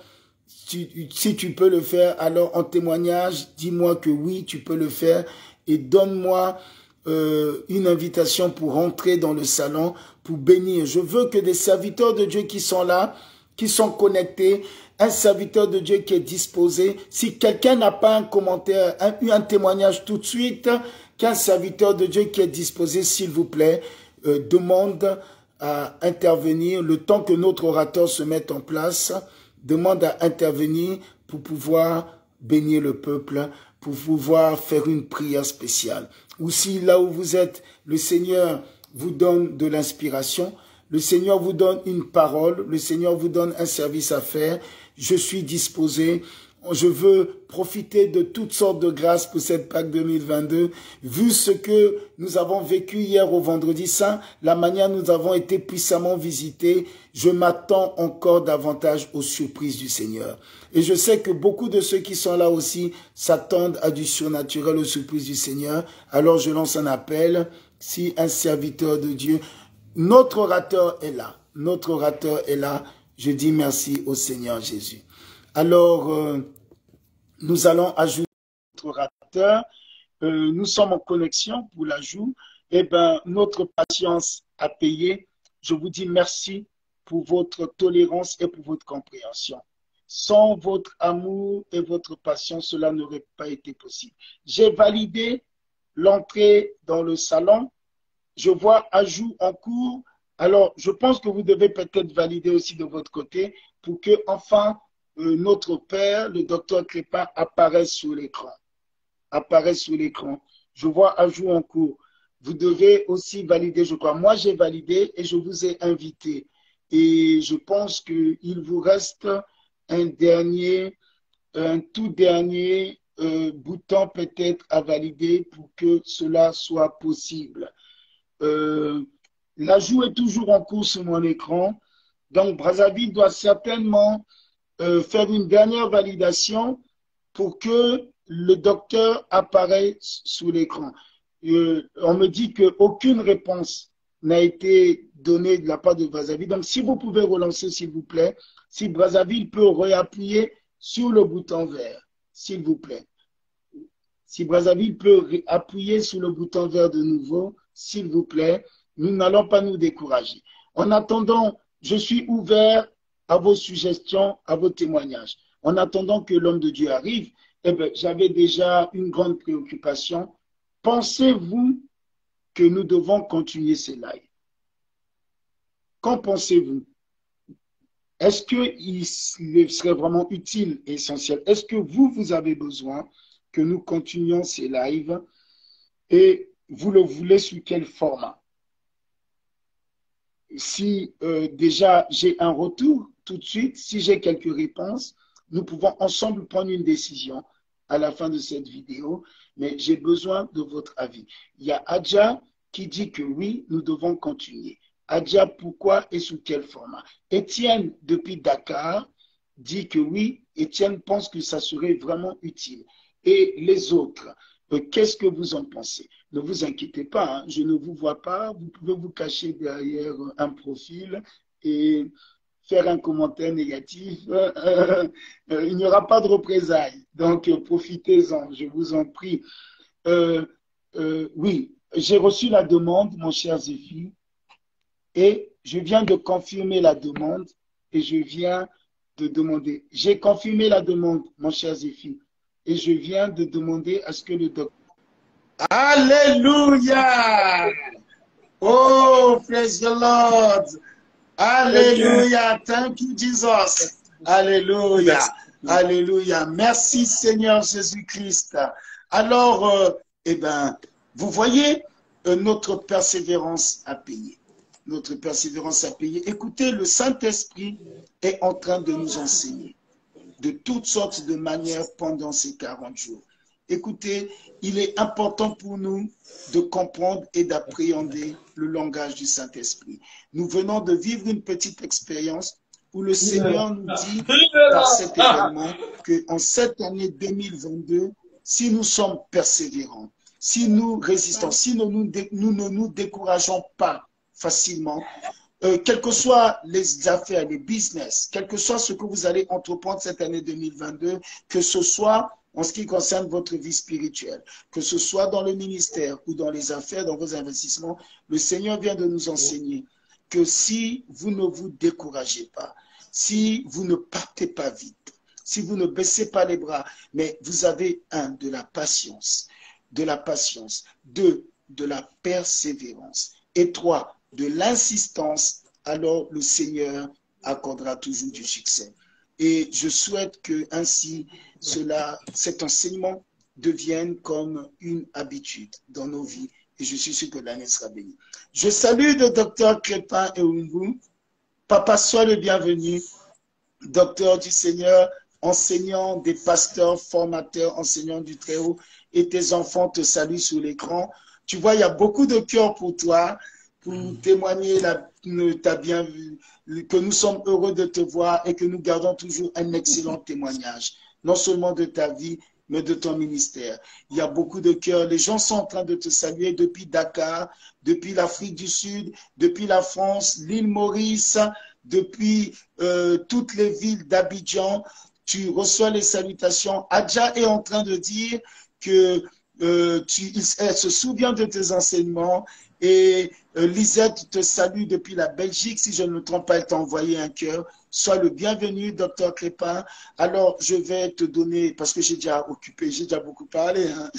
Speaker 1: si tu peux le faire, alors en témoignage, dis-moi que oui, tu peux le faire et donne-moi une invitation pour rentrer dans le salon, pour bénir. Je veux que des serviteurs de Dieu qui sont là, qui sont connectés, un serviteur de Dieu qui est disposé. Si quelqu'un n'a pas un commentaire, un témoignage tout de suite, qu'un serviteur de Dieu qui est disposé, s'il vous plaît, demande à intervenir le temps que notre orateur se mette en place, demande à intervenir pour pouvoir bénir le peuple, pour pouvoir faire une prière spéciale. Ou si là où vous êtes, le Seigneur vous donne de l'inspiration, le Seigneur vous donne une parole, le Seigneur vous donne un service à faire, je suis disposé. Je veux profiter de toutes sortes de grâces pour cette Pâques 2022. Vu ce que nous avons vécu hier au Vendredi Saint, la manière dont nous avons été puissamment visités, je m'attends encore davantage aux surprises du Seigneur. Et je sais que beaucoup de ceux qui sont là aussi s'attendent à du surnaturel, aux surprises du Seigneur. Alors je lance un appel, si un serviteur de Dieu, notre orateur est là, notre orateur est là, je dis merci au Seigneur Jésus. Alors, nous allons ajouter notre orateur. Nous sommes en connexion pour l'ajout. Eh bien, notre patience a payé. Je vous dis merci pour votre tolérance et pour votre compréhension. Sans votre amour et votre patience, cela n'aurait pas été possible. J'ai validé l'entrée dans le salon. Je vois ajout en cours. Alors, je pense que vous devez peut-être valider aussi de votre côté pour que, enfin, notre père, le docteur Crépin, apparaisse sur l'écran. Apparaisse sur l'écran. Je vois ajout en cours. Vous devez aussi valider, je crois. Moi, j'ai validé et je vous ai invité. Et je pense qu'il vous reste un tout dernier bouton peut-être à valider pour que cela soit possible. L'ajout est toujours en cours sur mon écran. Donc, Brazzaville doit certainement faire une dernière validation pour que le docteur apparaisse sur l'écran. On me dit qu'aucune réponse n'a été donnée de la part de Brazzaville. Donc, si vous pouvez relancer, s'il vous plaît, si Brazzaville peut réappuyer sur le bouton vert, s'il vous plaît. Si Brazzaville peut appuyer sur le bouton vert de nouveau, s'il vous plaît, nous n'allons pas nous décourager. En attendant, je suis ouvert à vos suggestions, à vos témoignages. En attendant que l'homme de Dieu arrive, eh bien, j'avais déjà une grande préoccupation. Pensez-vous que nous devons continuer ces lives? Qu'en pensez-vous? Est-ce qu'il serait vraiment utile et essentiel? Est-ce que vous avez besoin que nous continuions ces lives et vous le voulez sous quel format? Si déjà j'ai un retour tout de suite, si j'ai quelques réponses, nous pouvons ensemble prendre une décision à la fin de cette vidéo, mais j'ai besoin de votre avis. Il y a Adja qui dit que oui, nous devons continuer. Adja, pourquoi et sous quel format? Étienne, depuis Dakar, dit que oui, Étienne pense que ça serait vraiment utile. Et les autres, qu'est-ce que vous en pensez? Ne vous inquiétez pas, hein, je ne vous vois pas, vous pouvez vous cacher derrière un profil et faire un commentaire négatif, il n'y aura pas de représailles. Donc, profitez-en, je vous en prie. Oui, j'ai reçu la demande, mon cher Zéphi, et je viens de confirmer la demande et je viens de demander. J'ai confirmé la demande, mon cher Zéphi, et je viens de demander à ce que le docteur... Alléluia! Oh, praise the Lord! Alléluia! Thank you, Jesus! Alléluia! Alléluia! Merci, Seigneur Jésus-Christ. Alors, eh ben, vous voyez, notre persévérance a payé. Notre persévérance a payé. Écoutez, le Saint-Esprit est en train de nous enseigner de toutes sortes de manières pendant ces 40 jours. Écoutez, il est important pour nous de comprendre et d'appréhender le langage du Saint-Esprit. Nous venons de vivre une petite expérience où le Seigneur nous dit par cet événement qu'en cette année 2022, si nous sommes persévérants, si nous résistons, si nous ne nous décourageons pas facilement, quelles que soient les affaires, les business, quel que soit ce que vous allez entreprendre cette année 2022, que ce soit en ce qui concerne votre vie spirituelle, que ce soit dans le ministère ou dans les affaires, dans vos investissements, le Seigneur vient de nous enseigner que si vous ne vous découragez pas, si vous ne partez pas vite, si vous ne baissez pas les bras, mais vous avez de la patience, deux, de la persévérance, et trois, de l'insistance, alors le Seigneur accordera toujours du succès. Et je souhaite que ainsi cet enseignement devienne comme une habitude dans nos vies. Et je suis sûr que l'année sera bénie. Je salue le docteur Crépin et Oungu. Papa, sois le bienvenu. Docteur du Seigneur, enseignant des pasteurs, formateurs, enseignants du Très-Haut. Et tes enfants te saluent sur l'écran. Tu vois, il y a beaucoup de cœur pour toi, pour témoigner que nous sommes heureux de te voir et que nous gardons toujours un excellent témoignage, non seulement de ta vie, mais de ton ministère. Il y a beaucoup de cœur. Les gens sont en train de te saluer depuis Dakar, depuis l'Afrique du Sud, depuis la France, l'île Maurice, depuis toutes les villes d'Abidjan. Tu reçois les salutations. Adja est en train de dire que elle se souvient de tes enseignements. Et Lisette te salue depuis la Belgique. Si je ne me trompe pas, elle t'a envoyé un cœur. Sois le bienvenu, docteur Crépin. Alors, je vais te donner, parce que j'ai déjà beaucoup parlé. Hein.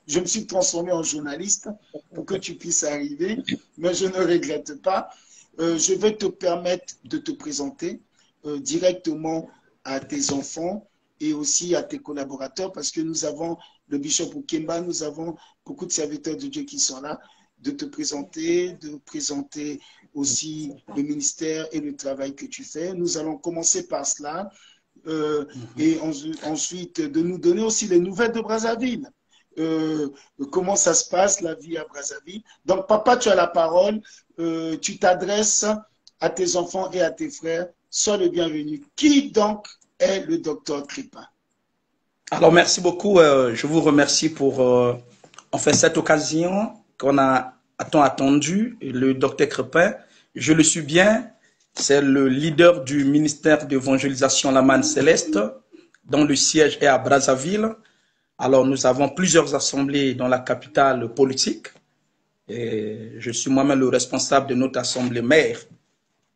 Speaker 1: Je me suis transformé en journaliste pour que tu puisses arriver, mais je ne regrette pas. Je vais te permettre de te présenter directement à tes enfants et aussi à tes collaborateurs, parce que nous avons le bishop Oukemba, nous avons beaucoup de serviteurs de Dieu qui sont là, de te présenter, de présenter aussi le ministère et le travail que tu fais. Nous allons commencer par cela et ensuite de nous donner aussi les nouvelles de Brazzaville. Comment ça se passe, la vie à Brazzaville. Donc, papa, tu as la parole. Tu t'adresses à tes enfants et à tes frères. Sois le bienvenu. Qui donc est le docteur Crépin?
Speaker 2: Alors, merci beaucoup. Je vous remercie pour cette occasion qu'on a tant attendu. Le docteur Crépin, je le suis bien. C'est le leader du ministère d'évangélisation La Manne Céleste, dont le siège est à Brazzaville. Alors, nous avons plusieurs assemblées dans la capitale politique. Et je suis moi-même le responsable de notre assemblée mère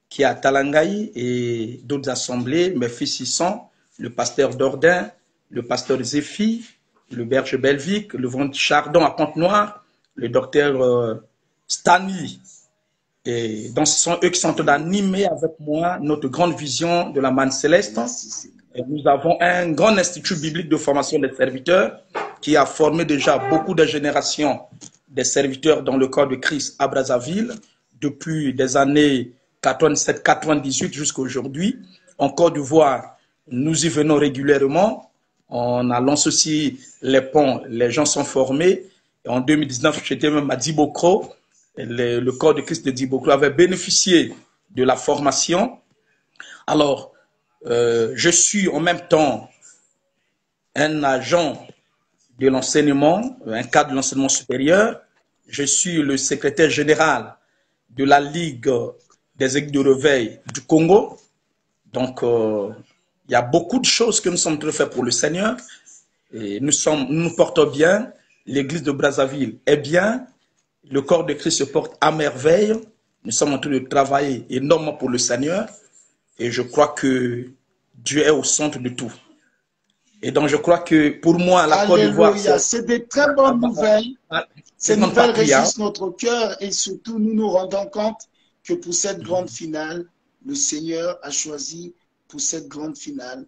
Speaker 2: qui est à Talangaï et d'autres assemblées. Mes fils y sont, le pasteur Dordain, le pasteur Zéphi, le berger Belvic, le Vent Chardon à Pente-Noire, le docteur Stanley. Et donc, ce sont eux qui sont animés avec moi notre grande vision de la Manne Céleste. Et nous avons un grand institut biblique de formation des serviteurs qui a formé déjà beaucoup de générations des serviteurs dans le corps de Christ à Brazzaville depuis des années 87-98 jusqu'à aujourd'hui. En Côte d'Ivoire, nous y venons régulièrement. On a lancé aussi les ponts, les gens sont formés. Et en 2019, j'étais même à Dibokro. Le corps de Christ de Dibokro avait bénéficié de la formation. Alors, je suis en même temps un agent de l'enseignement, un cadre de l'enseignement supérieur. Je suis le secrétaire général de la Ligue des églises de réveil du Congo. Donc, il y a beaucoup de choses que nous sommes en train de faire pour le Seigneur. Et nous nous portons bien. L'église de Brazzaville est bien. Le corps de Christ se porte à merveille. Nous sommes en train de travailler énormément pour le Seigneur. Et je crois que Dieu est au centre de tout. Et donc, je crois que pour moi, la Côte d'Ivoire,
Speaker 1: c'est des très bonnes nouvelles. Ces nouvelles réjouissent notre cœur et surtout, nous nous rendons compte que pour cette grande finale, le Seigneur a choisi pour cette grande finale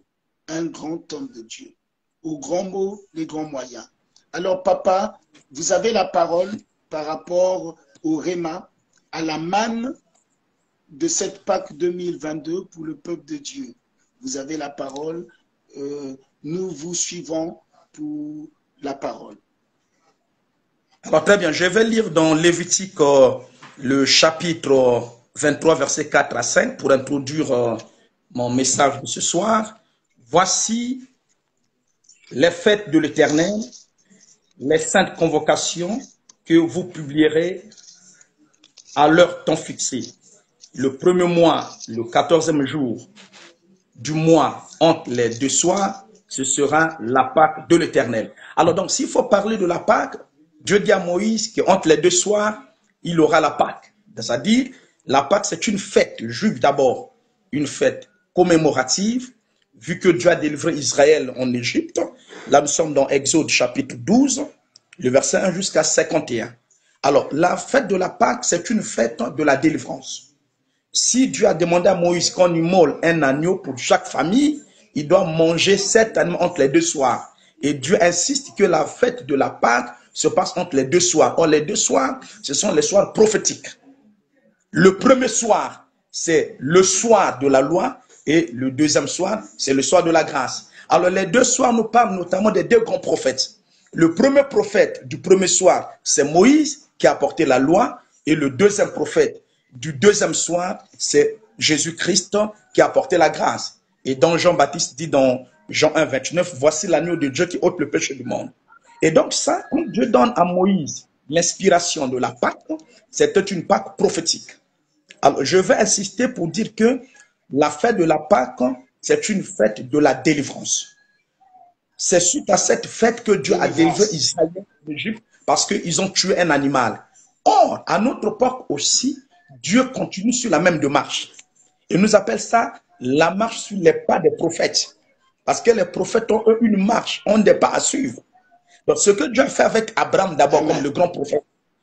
Speaker 1: un grand homme de Dieu. Aux grands mots, les grands moyens. Alors, papa, vous avez la parole par rapport au Réma, à la manne de cette Pâque 2022 pour le peuple de Dieu. Vous avez la parole. Nous vous suivons pour la parole.
Speaker 2: Alors, très bien. Je vais lire dans Lévitique le chapitre 23, versets 4 à 5 pour introduire mon message de ce soir. Voici les fêtes de l'Éternel, les saintes convocations que vous publierez à leur temps fixé. Le premier mois, le 14e jour du mois entre les deux soirs, ce sera la Pâque de l'Éternel. Alors donc, s'il faut parler de la Pâque, Dieu dit à Moïse qu'entre les deux soirs, il aura la Pâque. C'est-à-dire, la Pâque, c'est une fête juive d'abord, une fête commémorative, vu que Dieu a délivré Israël en Égypte. Là, nous sommes dans Exode chapitre 12, le verset 1 jusqu'à 51. Alors, la fête de la Pâque, c'est une fête de la délivrance. Si Dieu a demandé à Moïse qu'on immole un agneau pour chaque famille, il doit manger 7 animaux entre les deux soirs. Et Dieu insiste que la fête de la Pâque se passe entre les deux soirs. Or, les deux soirs, ce sont les soirs prophétiques. Le premier soir, c'est le soir de la loi et le deuxième soir, c'est le soir de la grâce. Alors, les deux soirs nous parlent notamment des deux grands prophètes. Le premier prophète du premier soir, c'est Moïse qui a apporté la loi, et le deuxième prophète du deuxième soir, c'est Jésus-Christ qui a apporté la grâce. Et donc Jean-Baptiste dit dans Jean 1, 29, voici l'agneau de Dieu qui ôte le péché du monde. Et donc ça, quand Dieu donne à Moïse l'inspiration de la Pâque, c'était une Pâque prophétique. Alors je vais insister pour dire que la fête de la Pâque, c'est une fête de la délivrance. C'est suite à cette fête que Dieu a délivré Israël d'Égypte parce qu'ils ont tué un animal. Or, à notre époque aussi, Dieu continue sur la même démarche. Et nous appelle ça la marche sur les pas des prophètes. Parce que les prophètes ont une marche, ont des pas à suivre. Donc, ce que Dieu a fait avec Abraham d'abord, comme le grand prophète,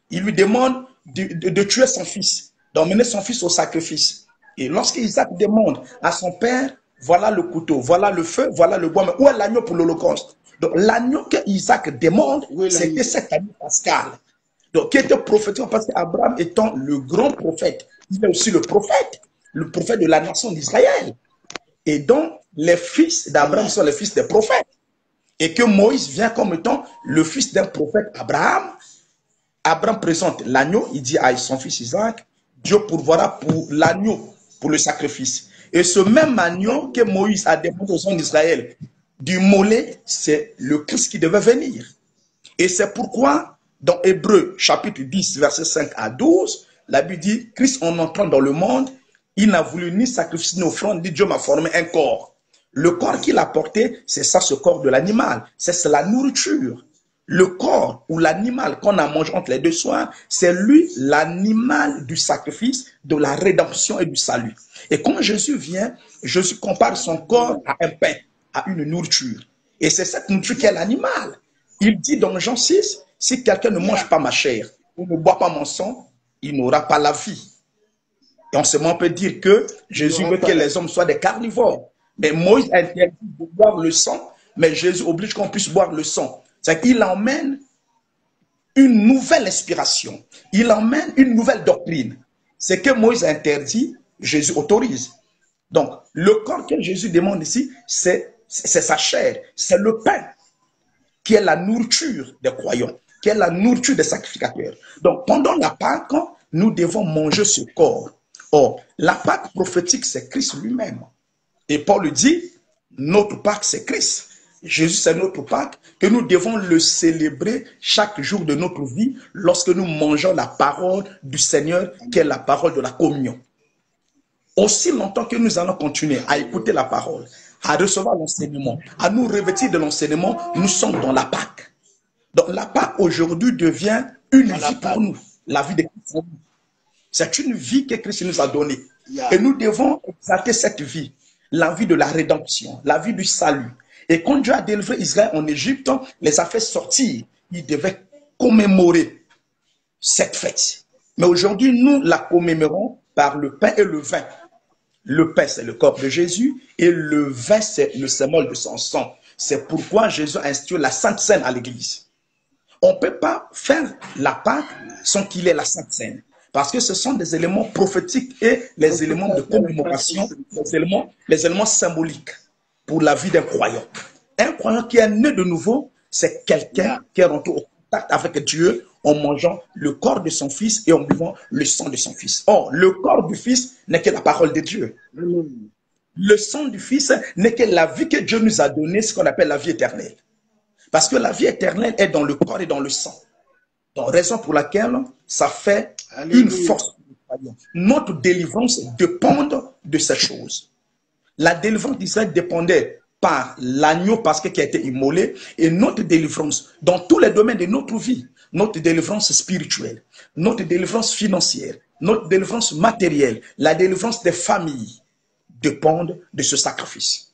Speaker 2: il lui demande de tuer son fils, d'emmener son fils au sacrifice. Et lorsqu'Isaac demande à son père, voilà le couteau, voilà le feu, voilà le bois, mais où est l'agneau pour l'Holocauste? Donc, l'agneau que Isaac demande, c'était cet agneau pascal. Donc, qui était prophétique, parce qu'Abraham étant le grand prophète, il est aussi le prophète de la nation d'Israël. Et donc, les fils d'Abraham sont les fils des prophètes. Et que Moïse vient comme étant le fils d'un prophète Abraham. Abraham présente l'agneau, il dit à son fils Isaac, Dieu pourvoira pour l'agneau, pour le sacrifice. Et ce même agneau que Moïse a demandé aux hommes d'Israël d'immoler, c'est le Christ qui devait venir. Et c'est pourquoi, dans Hébreux chapitre 10, verset 5 à 12, la Bible dit, Christ en entrant dans le monde, il n'a voulu ni sacrifice ni offrande, dit Dieu m'a formé un corps. Le corps qu'il a porté, c'est ça, ce corps de l'animal. C'est la nourriture. Le corps ou l'animal qu'on a mangé entre les deux soirs, c'est lui l'animal du sacrifice, de la rédemption et du salut. Et quand Jésus vient, Jésus compare son corps à un pain, à une nourriture. Et c'est cette nourriture qui est l'animal. Il dit dans Jean 6, si quelqu'un ne mange pas ma chair ou ne boit pas mon sang, il n'aura pas la vie. Et en ce moment, on peut dire que Jésus veut que les hommes soient des carnivores. Mais Moïse interdit de boire le sang, mais Jésus oblige qu'on puisse boire le sang. C'est qu'il emmène une nouvelle inspiration. Il emmène une nouvelle doctrine. Ce que Moïse interdit, Jésus autorise. Donc, le corps que Jésus demande ici, c'est sa chair, c'est le pain, qui est la nourriture des croyants, qui est la nourriture des sacrificateurs. Donc, pendant la Pâque, nous devons manger ce corps. Or, la Pâque prophétique, c'est Christ lui-même. Et Paul dit, notre Pâque, c'est Christ. Jésus, c'est notre Pâque, que nous devons le célébrer chaque jour de notre vie lorsque nous mangeons la parole du Seigneur, qui est la parole de la communion. Aussi longtemps que nous allons continuer à écouter la parole, à recevoir l'enseignement, à nous revêtir de l'enseignement, nous sommes dans la Pâque. Donc la Pâque aujourd'hui devient une vie pour nous, la vie de Christ. C'est une vie que Christ nous a donnée. Et nous devons exalter cette vie, la vie de la rédemption, la vie du salut. Et quand Dieu a délivré Israël en Égypte, les a fait sortir, il devait commémorer cette fête. Mais aujourd'hui, nous la commémorons par le pain et le vin. Le pain, c'est le corps de Jésus, et le vin, c'est le symbole de son sang. C'est pourquoi Jésus a institué la Sainte Seine à l'Église. On ne peut pas faire la Pâque sans qu'il ait la Sainte Seine. Parce que ce sont des éléments prophétiques et les éléments de commémoration, les éléments symboliques pour la vie d'un croyant. Un croyant qui est né de nouveau, c'est quelqu'un qui est rentré au contact avec Dieu en mangeant le corps de son fils et en buvant le sang de son fils. Or, le corps du fils n'est que la parole de Dieu. Le sang du fils n'est que la vie que Dieu nous a donnée, ce qu'on appelle la vie éternelle. Parce que la vie éternelle est dans le corps et dans le sang. Donc, raison pour laquelle ça fait une force. Notre délivrance dépend de ces choses. La délivrance d'Israël dépendait par l'agneau parce qu'il a été immolé, et notre délivrance dans tous les domaines de notre vie, notre délivrance spirituelle, notre délivrance financière, notre délivrance matérielle, la délivrance des familles dépendent de ce sacrifice.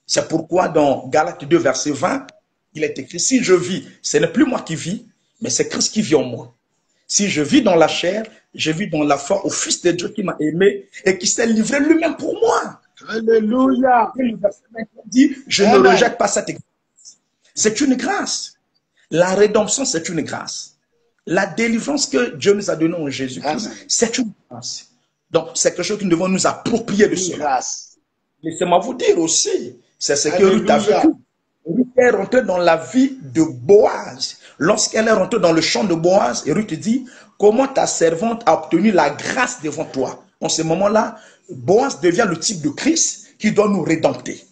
Speaker 2: C'est pourquoi dans Galates 2, verset 20, il est écrit, si je vis, ce n'est plus moi qui vis, mais c'est Christ qui vit en moi. Si je vis dans la chair, je vis dans la foi au Fils de Dieu qui m'a aimé et qui s'est livré lui-même pour moi.
Speaker 1: Alléluia.
Speaker 2: Et le verset 20 dit, je ne rejette pas cette grâce. C'est une grâce. La rédemption, c'est une grâce. La délivrance que Dieu nous a donnée en Jésus-Christ, c'est une grâce. Donc, c'est quelque chose que nous devons nous approprier de cela. Laissez-moi vous dire aussi, c'est ce que Ruth a vécu. Ruth est rentrée dans la vie de Boaz. Lorsqu'elle est rentrée dans le champ de Boaz, et Ruth dit, comment ta servante a obtenu la grâce devant toi? En ce moment-là, Boaz devient le type de Christ qui doit nous rédempter.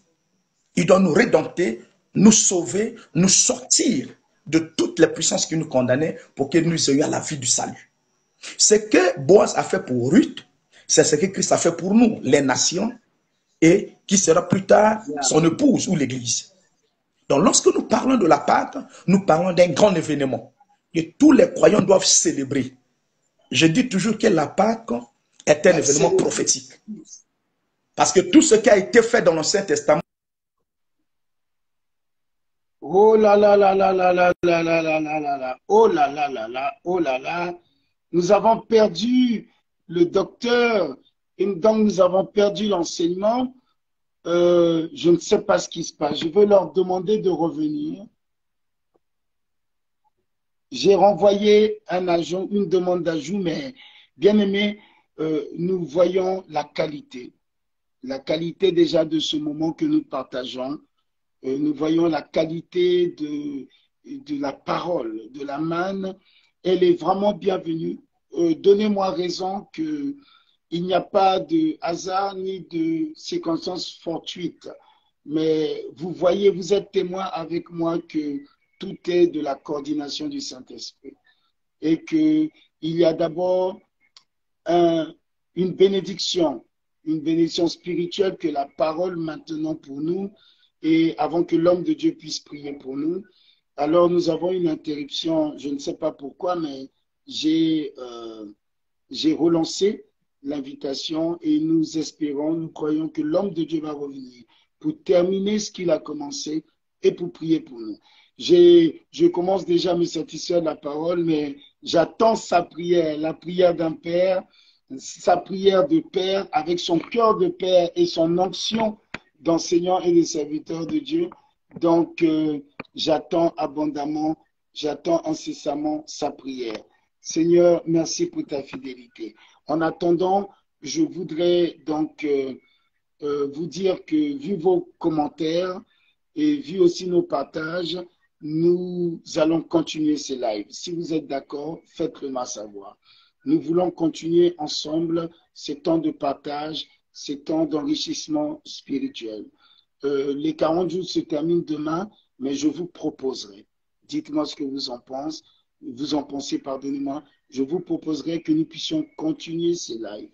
Speaker 2: Il doit nous rédempter, nous sauver, nous sortir de toutes les puissances qui nous condamnaient pour que nous ayons la vie du salut. Ce que Boaz a fait pour Ruth, c'est ce que Christ a fait pour nous, les nations, et qui sera plus tard son épouse ou l'Église. Donc lorsque nous parlons de la Pâque, nous parlons d'un grand événement que tous les croyants doivent célébrer. Je dis toujours que la Pâque est un événement prophétique. Parce que tout ce qui a été fait dans l'Ancien Testament.
Speaker 1: Oh là là là là là là là là là là là là. Oh là là là là. Oh là là. Nous avons perdu le docteur et donc nous avons perdu l'enseignement. Je ne sais pas ce qui se passe. Je veux leur demander de revenir. J'ai renvoyé un ajout, une demande d'ajout, mais bien aimé, nous voyons la qualité déjà de ce moment que nous partageons. Nous voyons la qualité de la parole, de la manne. Elle est vraiment bienvenue. Donnez-moi raison qu'il n'y a pas de hasard ni de circonstances fortuites. Mais vous voyez, vous êtes témoin avec moi que tout est de la coordination du Saint-Esprit. Et qu'il y a d'abord une bénédiction spirituelle que la parole maintenant pour nous, et avant que l'homme de Dieu puisse prier pour nous. Alors nous avons une interruption, je ne sais pas pourquoi, mais j'ai relancé l'invitation et nous espérons, nous croyons que l'homme de Dieu va revenir pour terminer ce qu'il a commencé et pour prier pour nous. Je commence déjà à me satisfaire de la parole, mais j'attends sa prière, la prière d'un père, sa prière de père avec son cœur de père et son onction d'enseignant et de serviteur de Dieu. Donc, j'attends abondamment, j'attends incessamment sa prière. Seigneur, merci pour ta fidélité. En attendant, je voudrais donc vous dire que vu vos commentaires et vu aussi nos partages, nous allons continuer ces lives. Si vous êtes d'accord, faites-le moi savoir. Nous voulons continuer ensemble ces temps de partage, ces temps d'enrichissement spirituel. Les 40 jours se terminent demain, mais je vous proposerai, dites-moi ce que vous en pensez, pardonnez-moi, je vous proposerai que nous puissions continuer ces lives.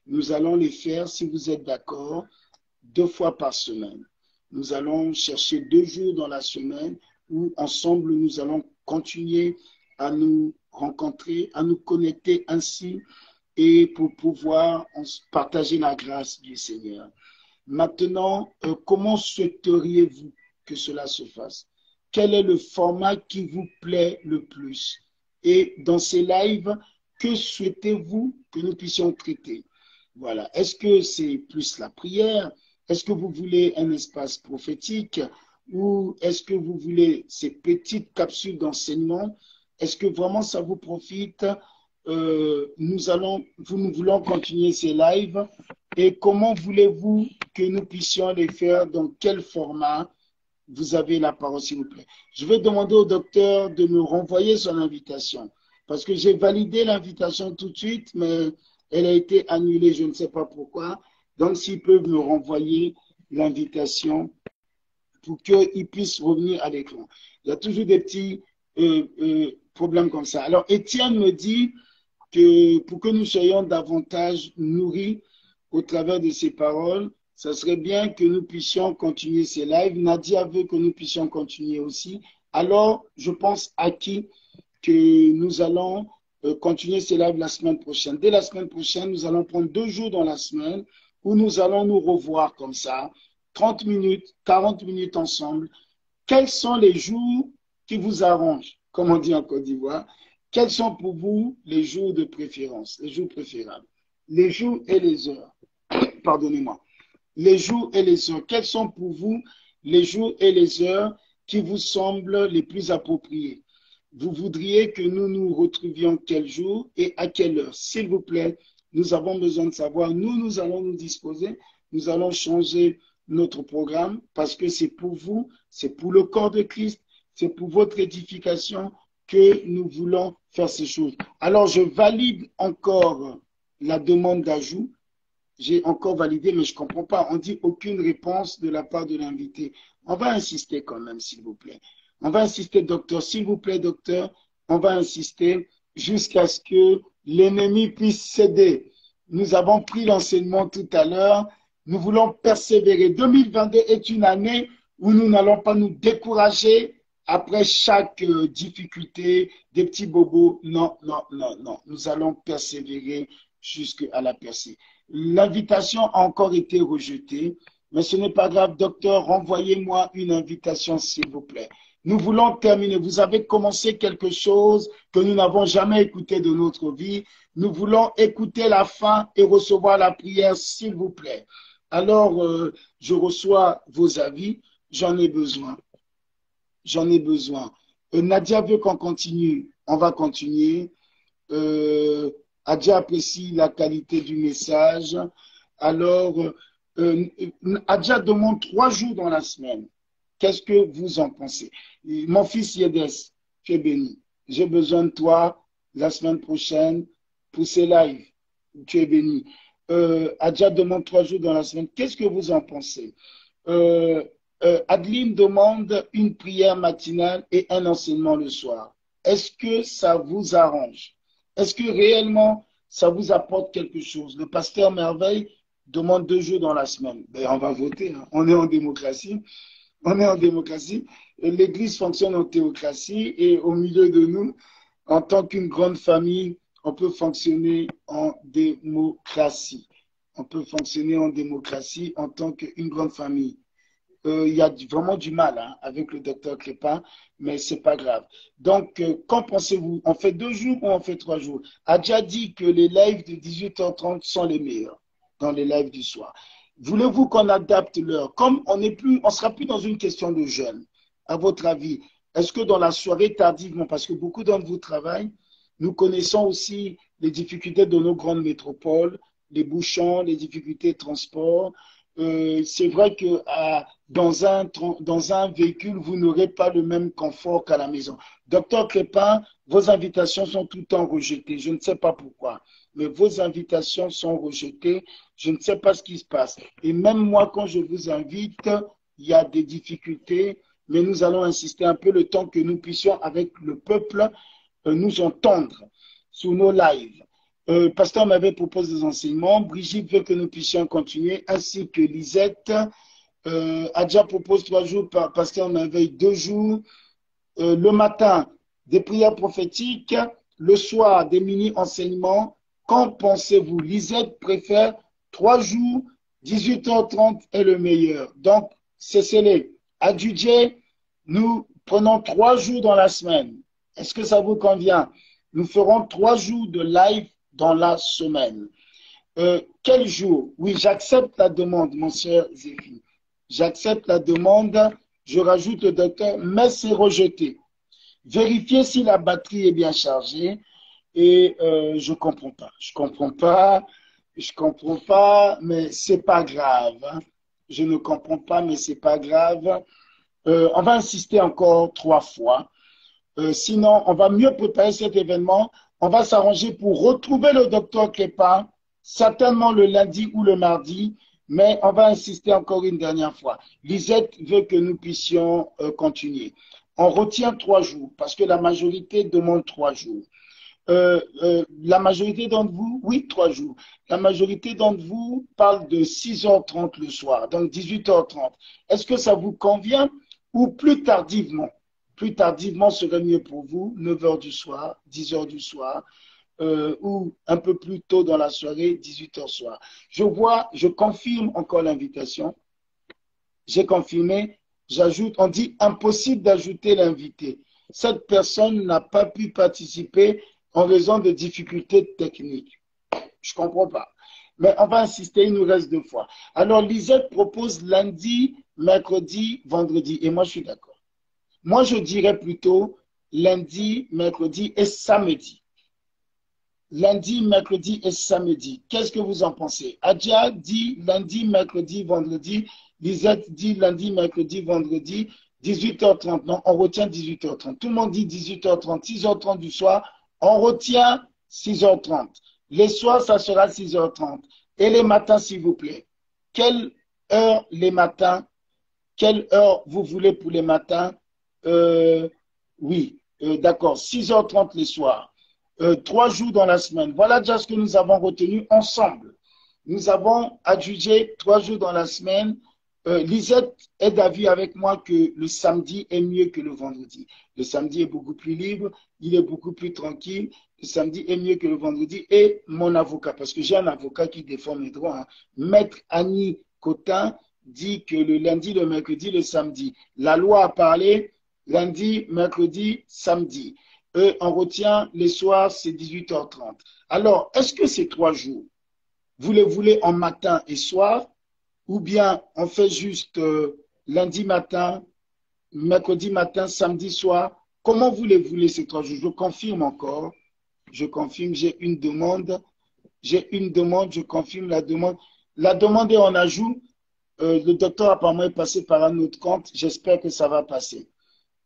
Speaker 1: Nous allons les faire, si vous êtes d'accord, 2 fois par semaine. Nous allons chercher 2 jours dans la semaine où ensemble nous allons continuer à nous rencontrer, à nous connecter ainsi et pour pouvoir partager la grâce du Seigneur. Maintenant, comment souhaiteriez-vous que cela se fasse? Quel est le format qui vous plaît le plus? Et dans ces lives, que souhaitez-vous que nous puissions traiter? Voilà. Est-ce que c'est plus la prière? Est-ce que vous voulez un espace prophétique? Ou est-ce que vous voulez ces petites capsules d'enseignement? Est-ce que vraiment ça vous profite? Nous voulons continuer ces lives. Et comment voulez-vous que nous puissions les faire? Dans quel format? Vous avez la parole, s'il vous plaît. Je vais demander au docteur de me renvoyer son invitation. Parce que j'ai validé l'invitation tout de suite, mais elle a été annulée, je ne sais pas pourquoi. Donc, s'ils peuvent me renvoyer l'invitation pour qu'ils puissent revenir à l'écran. Il y a toujours des petits problèmes comme ça. Alors, Étienne me dit que pour que nous soyons davantage nourris au travers de ces paroles, ça serait bien que nous puissions continuer ces lives. Nadia veut que nous puissions continuer aussi. Alors, je pense à qui que nous allons continuer ces lives la semaine prochaine. Dès la semaine prochaine, nous allons prendre 2 jours dans la semaine où nous allons nous revoir comme ça, 30 minutes, 40 minutes ensemble. Quels sont les jours qui vous arrangent, comme on dit en Côte d'Ivoire? Quels sont pour vous les jours de préférence, les jours préférables? Les jours et les heures. Pardonnez-moi. Les jours et les heures. Quels sont pour vous les jours et les heures qui vous semblent les plus appropriés? Vous voudriez que nous nous retrouvions quel jour et à quelle heure? S'il vous plaît, nous avons besoin de savoir. Nous allons nous disposer. Nous allons changer notre programme parce que c'est pour vous, c'est pour le corps de Christ, c'est pour votre édification que nous voulons faire ces choses. Alors, je valide encore la demande d'ajout. J'ai encore validé, mais je ne comprends pas. On dit aucune réponse de la part de l'invité. On va insister quand même, s'il vous plaît. On va insister, docteur. S'il vous plaît, docteur, on va insister jusqu'à ce que l'ennemi puisse céder. Nous avons pris l'enseignement tout à l'heure. Nous voulons persévérer. 2022 est une année où nous n'allons pas nous décourager après chaque difficulté, des petits bobos. Non, non, non, non. Nous allons persévérer jusqu'à la percée. L'invitation a encore été rejetée, mais ce n'est pas grave. Docteur, renvoyez-moi une invitation, s'il vous plaît. Nous voulons terminer. Vous avez commencé quelque chose que nous n'avons jamais écouté de notre vie. Nous voulons écouter la fin et recevoir la prière, s'il vous plaît. Alors, je reçois vos avis. J'en ai besoin. J'en ai besoin. Nadia veut qu'on continue. On va continuer. Adja apprécie la qualité du message. Alors, Adja demande 3 jours dans la semaine. Qu'est-ce que vous en pensez? Mon fils Yedes, tu es béni. J'ai besoin de toi la semaine prochaine pour ces lives. Tu es béni. Adja demande 3 jours dans la semaine. Qu'est-ce que vous en pensez? Adeline demande une prière matinale et un enseignement le soir. Est-ce que ça vous arrange? Est-ce que réellement ça vous apporte quelque chose? Le pasteur Merveille demande 2 jours dans la semaine. Ben, on va voter. Hein. On est en démocratie. On est en démocratie. L'Église fonctionne en théocratie et au milieu de nous, en tant qu'une grande famille, on peut fonctionner en démocratie. On peut fonctionner en démocratie en tant qu'une grande famille. Il y a vraiment du mal hein, avec le docteur Crépin, mais ce n'est pas grave. Donc, qu'en pensez-vous? On fait 2 jours ou on fait 3 jours? Adja dit que les lives de 18h30 sont les meilleurs dans les lives du soir. Voulez-vous qu'on adapte l'heure? Comme on ne sera plus dans une question de jeûne, à votre avis, est-ce que dans la soirée tardivement, parce que beaucoup d'entre vous travaillent, nous connaissons aussi les difficultés de nos grandes métropoles, les bouchons, les difficultés de transport. C'est vrai que dans un véhicule, vous n'aurez pas le même confort qu'à la maison. Docteur Crépin, vos invitations sont tout le temps rejetées. Je ne sais pas pourquoi, mais vos invitations sont rejetées. Je ne sais pas ce qui se passe. Et même moi, quand je vous invite, il y a des difficultés, mais nous allons insister un peu le temps que nous puissions, avec le peuple, nous entendre sur nos lives. Pasteur m'avait proposé des enseignements. Brigitte veut que nous puissions continuer, ainsi que Lisette. Adja propose 3 jours, Pasteur m'avait 2 jours. Le matin, des prières prophétiques. Le soir, des mini-enseignements. Qu'en pensez-vous? Lisette préfère 3 jours, 18h30 est le meilleur. Donc, c'est scellé. Adjudjé, nous prenons 3 jours dans la semaine. Est-ce que ça vous convient? Nous ferons 3 jours de live dans la semaine. Quel jour? Oui, j'accepte la demande, mon cher Zéphi. J'accepte la demande. Je rajoute le docteur, mais c'est rejeté. Vérifiez si la batterie est bien chargée. Et je comprends pas. Je comprends pas, mais c'est pas grave. Hein. Je ne comprends pas, mais c'est pas grave. On va insister encore 3 fois. Sinon, on va mieux préparer cet événement. On va s'arranger pour retrouver le docteur Kepa, certainement le lundi ou le mardi, mais on va insister encore une dernière fois. Lisette veut que nous puissions continuer. On retient 3 jours, parce que la majorité demande 3 jours. La majorité d'entre vous, oui, 3 jours. La majorité d'entre vous parle de 6h30 le soir, donc 18h30. Est-ce que ça vous convient ou plus tardivement? Plus tardivement serait mieux pour vous, 9h du soir, 10h du soir, ou un peu plus tôt dans la soirée, 18h soir. Je confirme encore l'invitation. J'ai confirmé, j'ajoute, on dit impossible d'ajouter l'invité. Cette personne n'a pas pu participer en raison de difficultés techniques. Je ne comprends pas. Mais on va insister, il nous reste 2 fois. Alors, Lisette propose lundi, mercredi, vendredi. Et moi, je suis d'accord. Moi, je dirais plutôt lundi, mercredi et samedi. Lundi, mercredi et samedi. Qu'est-ce que vous en pensez? Adja dit lundi, mercredi, vendredi. Lisette dit lundi, mercredi, vendredi. 18h30. Non, on retient 18h30. Tout le monde dit 18h30. 6h30 du soir. On retient 6h30. Les soirs, ça sera 6h30. Et les matins, s'il vous plaît. Quelle heure les matins? Quelle heure vous voulez pour les matins? Oui, d'accord. 6h30 les soirs. 3 jours dans la semaine. Voilà déjà ce que nous avons retenu ensemble. Nous avons adjugé 3 jours dans la semaine. Lisette est d'avis avec moi que le samedi est mieux que le vendredi. Le samedi est beaucoup plus libre, il est beaucoup plus tranquille. Le samedi est mieux que le vendredi. Et mon avocat, parce que j'ai un avocat qui défend mes droits, hein. Maître Annie Cotin dit que le lundi, le mercredi, le samedi. La loi a parlé lundi, mercredi, samedi. On retient les soirs, c'est 18h30. Alors, est-ce que ces 3 jours, vous les voulez en matin et soir? Ou bien on fait juste lundi matin, mercredi matin, samedi soir. Comment vous les voulez ces 3 jours? Je confirme encore. Je confirme, j'ai une demande. Je confirme la demande. La demande est en ajout. Le docteur apparemment est passé par un autre compte. J'espère que ça va passer.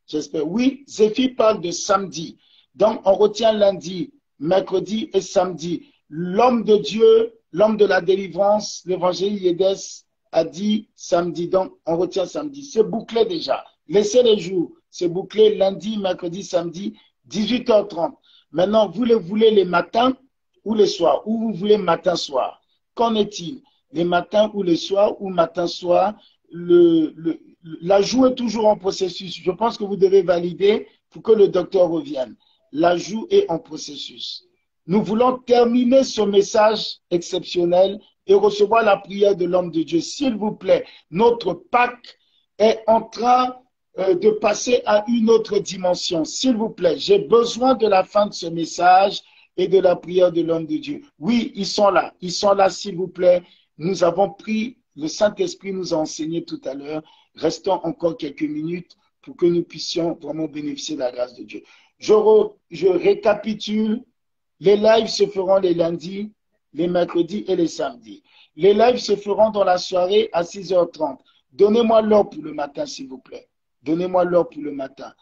Speaker 1: J'espère. Oui, Zéphi parle de samedi. Donc, on retient lundi, mercredi et samedi. L'homme de Dieu, l'homme de la délivrance, l'évangile Yédès, a dit samedi, donc on retient samedi. C'est bouclé déjà. Laissez les jours. C'est bouclé lundi, mercredi, samedi, 18h30. Maintenant, vous les voulez les matins ou les soirs? Ou vous voulez matin-soir? Qu'en est-il? Les matins ou les soirs ou matin-soir? L'ajout est toujours en processus. Je pense que vous devez valider pour que le docteur revienne. L'ajout est en processus. Nous voulons terminer ce message exceptionnel et recevoir la prière de l'homme de Dieu. S'il vous plaît, notre Pâques est en train de passer à une autre dimension. S'il vous plaît, j'ai besoin de la fin de ce message et de la prière de l'homme de Dieu. Oui, ils sont là, s'il vous plaît. Nous avons pris, le Saint-Esprit nous a enseigné tout à l'heure. Restons encore quelques minutes pour que nous puissions vraiment bénéficier de la grâce de Dieu. Je récapitule. Les lives se feront les lundis, les mercredis et les samedis. Les lives se feront dans la soirée à 6h30. Donnez-moi l'heure pour le matin, s'il vous plaît. Donnez-moi l'heure pour le matin.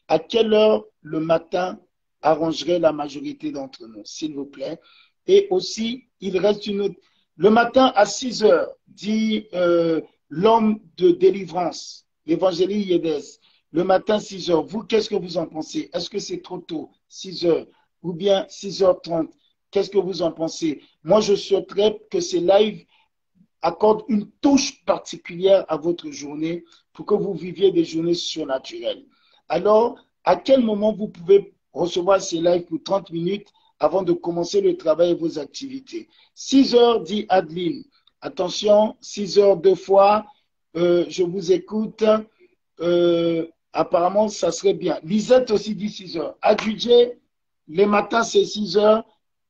Speaker 1: À quelle heure le matin arrangerait la majorité d'entre nous, s'il vous plaît? Et aussi, il reste une autre. Le matin à 6h, dit l'homme de délivrance, l'évangéliste Yédès. Le matin 6h. Vous, qu'est-ce que vous en pensez? Est-ce que c'est trop tôt? 6h ou bien 6h30? Qu'est-ce que vous en pensez? Moi, je souhaiterais que ces lives accordent une touche particulière à votre journée pour que vous viviez des journées surnaturelles. Alors, à quel moment vous pouvez recevoir ces lives pour 30 minutes avant de commencer le travail et vos activités? 6 heures, dit Adeline. Attention, 6 heures deux fois. Je vous écoute. Apparemment, ça serait bien. Lisette aussi dit 6 heures. Adjudé, les matins, c'est 6 heures.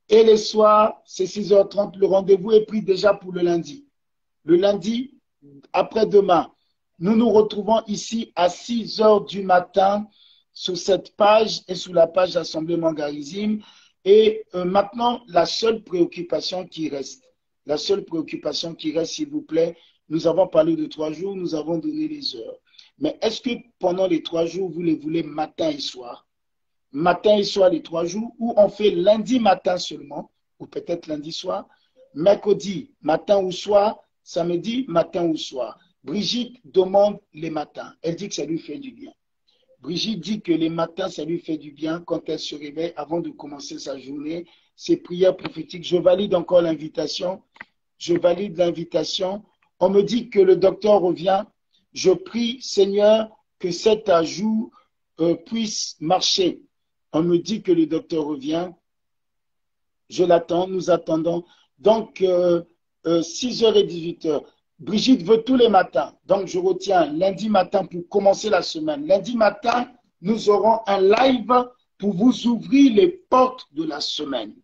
Speaker 1: Et les soirs, c'est 6h30. Le rendez-vous est pris déjà pour le lundi. Le lundi, après-demain, nous nous retrouvons ici à 6 heures du matin sur cette page et sur la page d'Assemblée Mangarizim. Et maintenant, la seule préoccupation qui reste, s'il vous plaît, nous avons parlé de 3 jours, nous avons donné les heures. Mais est-ce que pendant les 3 jours, vous les voulez matin et soir? Matin et soir les 3 jours, ou on fait lundi matin seulement, ou peut-être lundi soir, mercredi matin ou soir, samedi matin ou soir. Brigitte demande les matins. Elle dit que ça lui fait du bien. Brigitte dit que les matins, ça lui fait du bien quand elle se réveille avant de commencer sa journée. Ses prières prophétiques. Je valide encore l'invitation. Je valide l'invitation. On me dit que le docteur revient. Je prie, Seigneur, que cet ajout puisse marcher. On me dit que le docteur revient. Je l'attends, nous attendons. Donc, 6h et 18h. Brigitte veut tous les matins. Donc, je retiens lundi matin pour commencer la semaine. Lundi matin, nous aurons un live pour vous ouvrir les portes de la semaine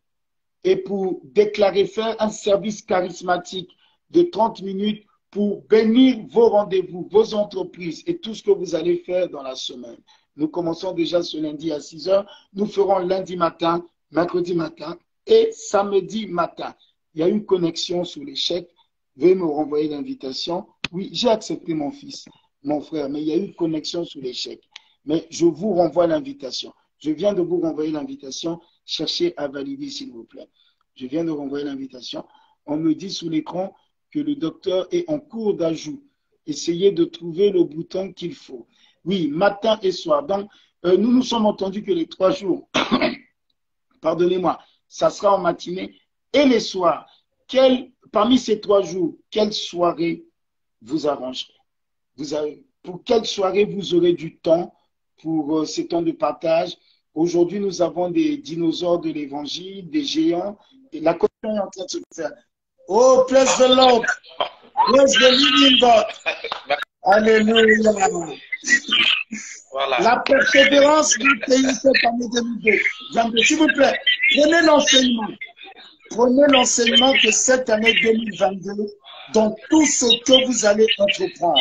Speaker 1: et pour déclarer, faire un service charismatique de 30 minutes pour bénir vos rendez-vous, vos entreprises et tout ce que vous allez faire dans la semaine. Nous commençons déjà ce lundi à 6h. Nous ferons lundi matin, mercredi matin et samedi matin. Il y a une connexion sur l'échec. Veuillez me renvoyer l'invitation. Oui, j'ai accepté mon fils, mon frère, mais il y a eu une connexion sur l'échec. Mais je vous renvoie l'invitation. Je viens de vous renvoyer l'invitation. Cherchez à valider, s'il vous plaît. Je viens de renvoyer l'invitation. On me dit sous l'écran que le docteur est en cours d'ajout. Essayez de trouver le bouton qu'il faut. Oui, matin et soir. Donc, nous nous sommes entendus que les 3 jours, pardonnez-moi, ça sera en matinée et les soirs. Parmi ces 3 jours, quelle soirée vous arrangerez? Pour quelle soirée vous aurez du temps pour ces temps de partage? Aujourd'hui, nous avons des dinosaures de l'évangile, des géants, et la connexion est en train de se faire. Oh, bless the Lord! Bless the living God! Alléluia! Voilà. La persévérance du pays cette année 2022. S'il vous plaît, prenez l'enseignement. Prenez l'enseignement que cette année 2022, dans tout ce que vous allez entreprendre,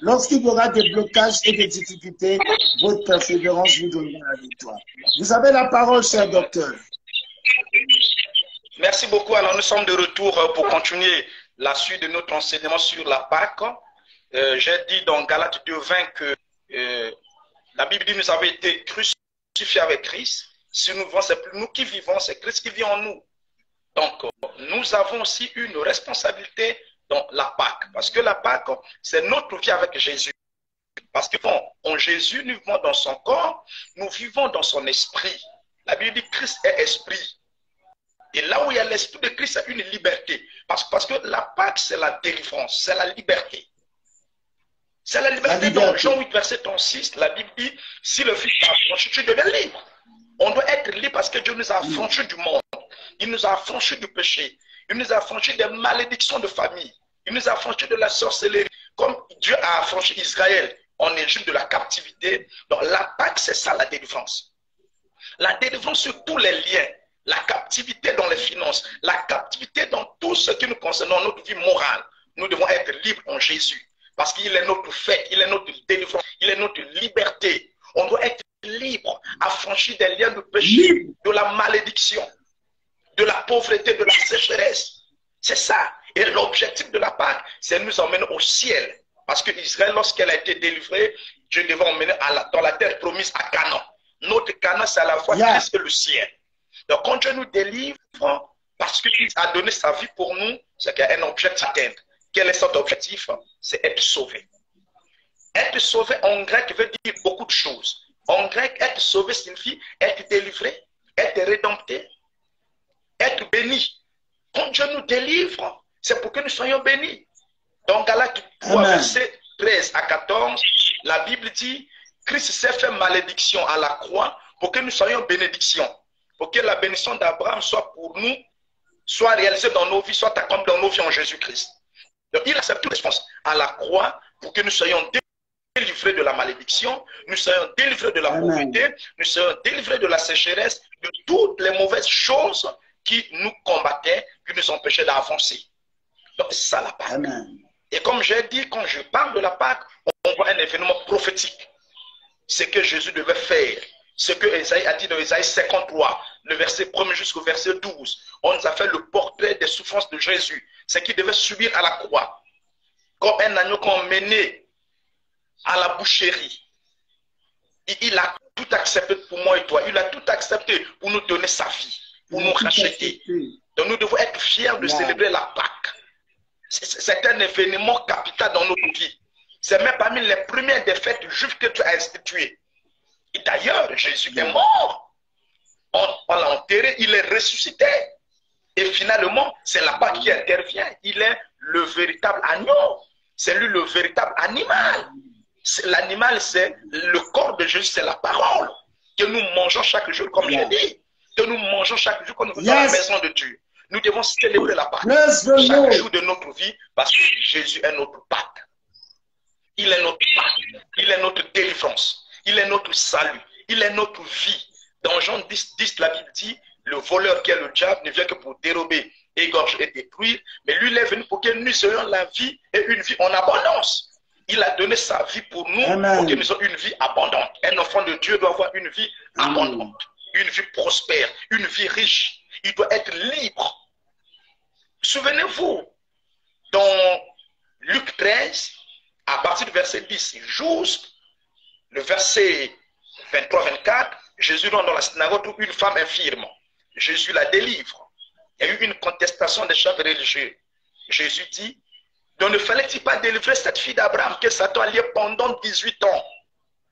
Speaker 1: lorsqu'il y aura des blocages et des difficultés, votre persévérance vous donnera la victoire. Vous avez la parole, cher docteur.
Speaker 2: Merci beaucoup. Alors, nous sommes de retour pour continuer la suite de notre enseignement sur la Pâque. J'ai dit dans Galates 2:20 que la Bible dit que nous avons été crucifiés avec Christ. Si nous vivons, c'est plus nous qui vivons, c'est Christ qui vit en nous. Donc, nous avons aussi une responsabilité dans la Pâque. Parce que la Pâque, c'est notre vie avec Jésus. Parce que bon, en Jésus, nous vivons dans son corps, nous vivons dans son esprit. La Bible dit que Christ est esprit. Et là où il y a l'esprit de Christ, c'est une liberté. Parce que la Pâque, c'est la délivrance, c'est la liberté. C'est la liberté. Dans Jean 8, verset 36, la Bible dit, si le Fils t'a affranchi, tu deviens libre. On doit être libre parce que Dieu nous a affranchis du monde. Il nous a affranchis du péché. Il nous a affranchis des malédictions de famille. Il nous a affranchis de la sorcellerie. Comme Dieu a affranchi Israël en Égypte de la captivité. Donc la Pâque, c'est ça la délivrance. La délivrance sur tous les liens. La captivité dans les finances. La captivité dans tout ce qui nous concerne, dans notre vie morale. Nous devons être libres en Jésus. Parce qu'il est notre fête, il est notre délivrance, il est notre liberté. On doit être libre, affranchi des liens de péché, de la malédiction, de la pauvreté, de la sécheresse. C'est ça. Et l'objectif de la Pâque, c'est nous emmener au ciel. Parce que Israël, lorsqu'elle a été délivrée, Dieu devait emmener dans la terre promise à Canaan. Notre Canaan, c'est à la fois Christ et le ciel. Donc quand Dieu nous délivre, parce qu'il a donné sa vie pour nous, c'est qu'il y a un objectif à atteindre. Quel est cet objectif? C'est être sauvé. Être sauvé en grec veut dire beaucoup de choses. En grec, être sauvé signifie être délivré, être rédempté,
Speaker 3: être bénis. Quand Dieu nous délivre, c'est pour que nous soyons bénis. Dans Galates 3, verset 13 à 14, la Bible dit, Christ s'est fait malédiction à la croix pour que nous soyons bénédictions. Pour que la bénédiction d'Abraham soit pour nous, soit réalisée dans nos vies, soit accomplie dans nos vies en Jésus-Christ. Donc il accepte toute réponse à la croix pour que nous soyons délivrés de la malédiction, nous soyons délivrés de la pauvreté, nous soyons délivrés de la sécheresse, de toutes les mauvaises choses qui nous combattaient, qui nous empêchaient d'avancer. Donc c'est ça la Pâque. Et comme j'ai dit, quand je parle de la Pâque, on voit un événement prophétique. Ce que Jésus devait faire, ce que Ésaïe a dit dans Ésaïe 53, le verset 1 jusqu'au verset 12. On nous a fait le portrait des souffrances de Jésus, ce qu'il devait subir à la croix. Comme un agneau qu'on menait à la boucherie. Il a tout accepté pour moi et toi. Il a tout accepté pour nous donner sa vie, pour nous racheter. Donc nous devons être fiers de célébrer la Pâque. C'est un événement capital dans notre vie. C'est même parmi les premières des fêtes juives que tu as instituées. Et d'ailleurs, Jésus est mort. On l'a enterré, il est ressuscité. Et finalement, c'est la Pâque qui intervient. Il est le véritable agneau. C'est lui le véritable animal. L'animal, c'est le corps de Jésus, c'est la parole. Que nous mangeons chaque jour, comme j'ai dit. Que nous mangeons chaque jour quand nous sommes dans la maison de Dieu. Nous devons célébrer la Pâque chaque jour de notre vie parce que Jésus est notre Pâque. Il est notre Pâque. Il est notre délivrance. Il est notre salut. Il est notre vie. Dans Jean 10, la Bible dit, le voleur qui est le diable ne vient que pour dérober, égorger et détruire. Mais lui, il est venu pour que nous ayons la vie et une vie en abondance. Il a donné sa vie pour nous, pour que nous ayons une vie abondante. Un enfant de Dieu doit avoir une vie abondante, une vie prospère, une vie riche. Il doit être libre. Souvenez-vous, dans Luc 13, à partir du verset 10, juste le verset 23-24, Jésus rentre dans la synagogue où une femme infirme. Jésus la délivre. Il y a eu une contestation des chefs religieux. Jésus dit, donc ne fallait-il pas délivrer cette fille d'Abraham que Satan a liée pendant 18 ans?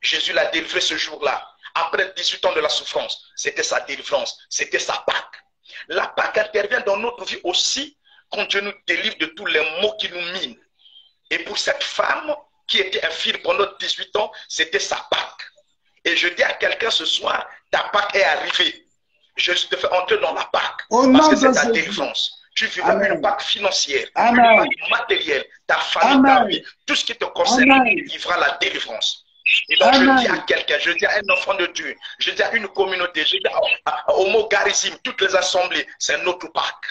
Speaker 3: Jésus l'a délivrée ce jour-là. Après 18 ans de la souffrance, c'était sa délivrance, c'était sa Pâque. La Pâque intervient dans notre vie aussi quand Dieu nous délivre de tous les maux qui nous minent. Et pour cette femme qui était infirme pendant 18 ans, c'était sa Pâque. Et je dis à quelqu'un ce soir, ta Pâque est arrivée. Jésus te fait entrer dans la Pâque. Parce que c'est ta délivrance. Tu vivras une Pâque financière, une Pâque matérielle, ta famille, ta vie, tout ce qui te concerne, vivra la délivrance. Et donc je dis à quelqu'un, je dis à un enfant de Dieu, je dis à une communauté, je dis au mot Garizim, toutes les assemblées, c'est notre Pâque.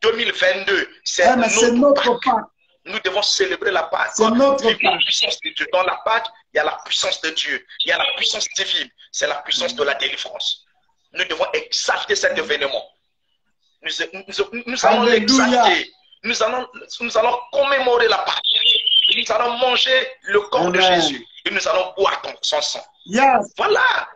Speaker 3: 2022, c'est notre Pâque. Nous devons célébrer la Pâque. Vivre la puissance de Dieu. Dans la Pâque, il y a la puissance de Dieu. Il y a la puissance divine. C'est la puissance de la délivrance. Nous devons exalter cet événement. Nous allons l'exalter. Nous allons commémorer la Pâque. Nous allons manger le corps de Jésus. Et nous allons boire son sang. Voilà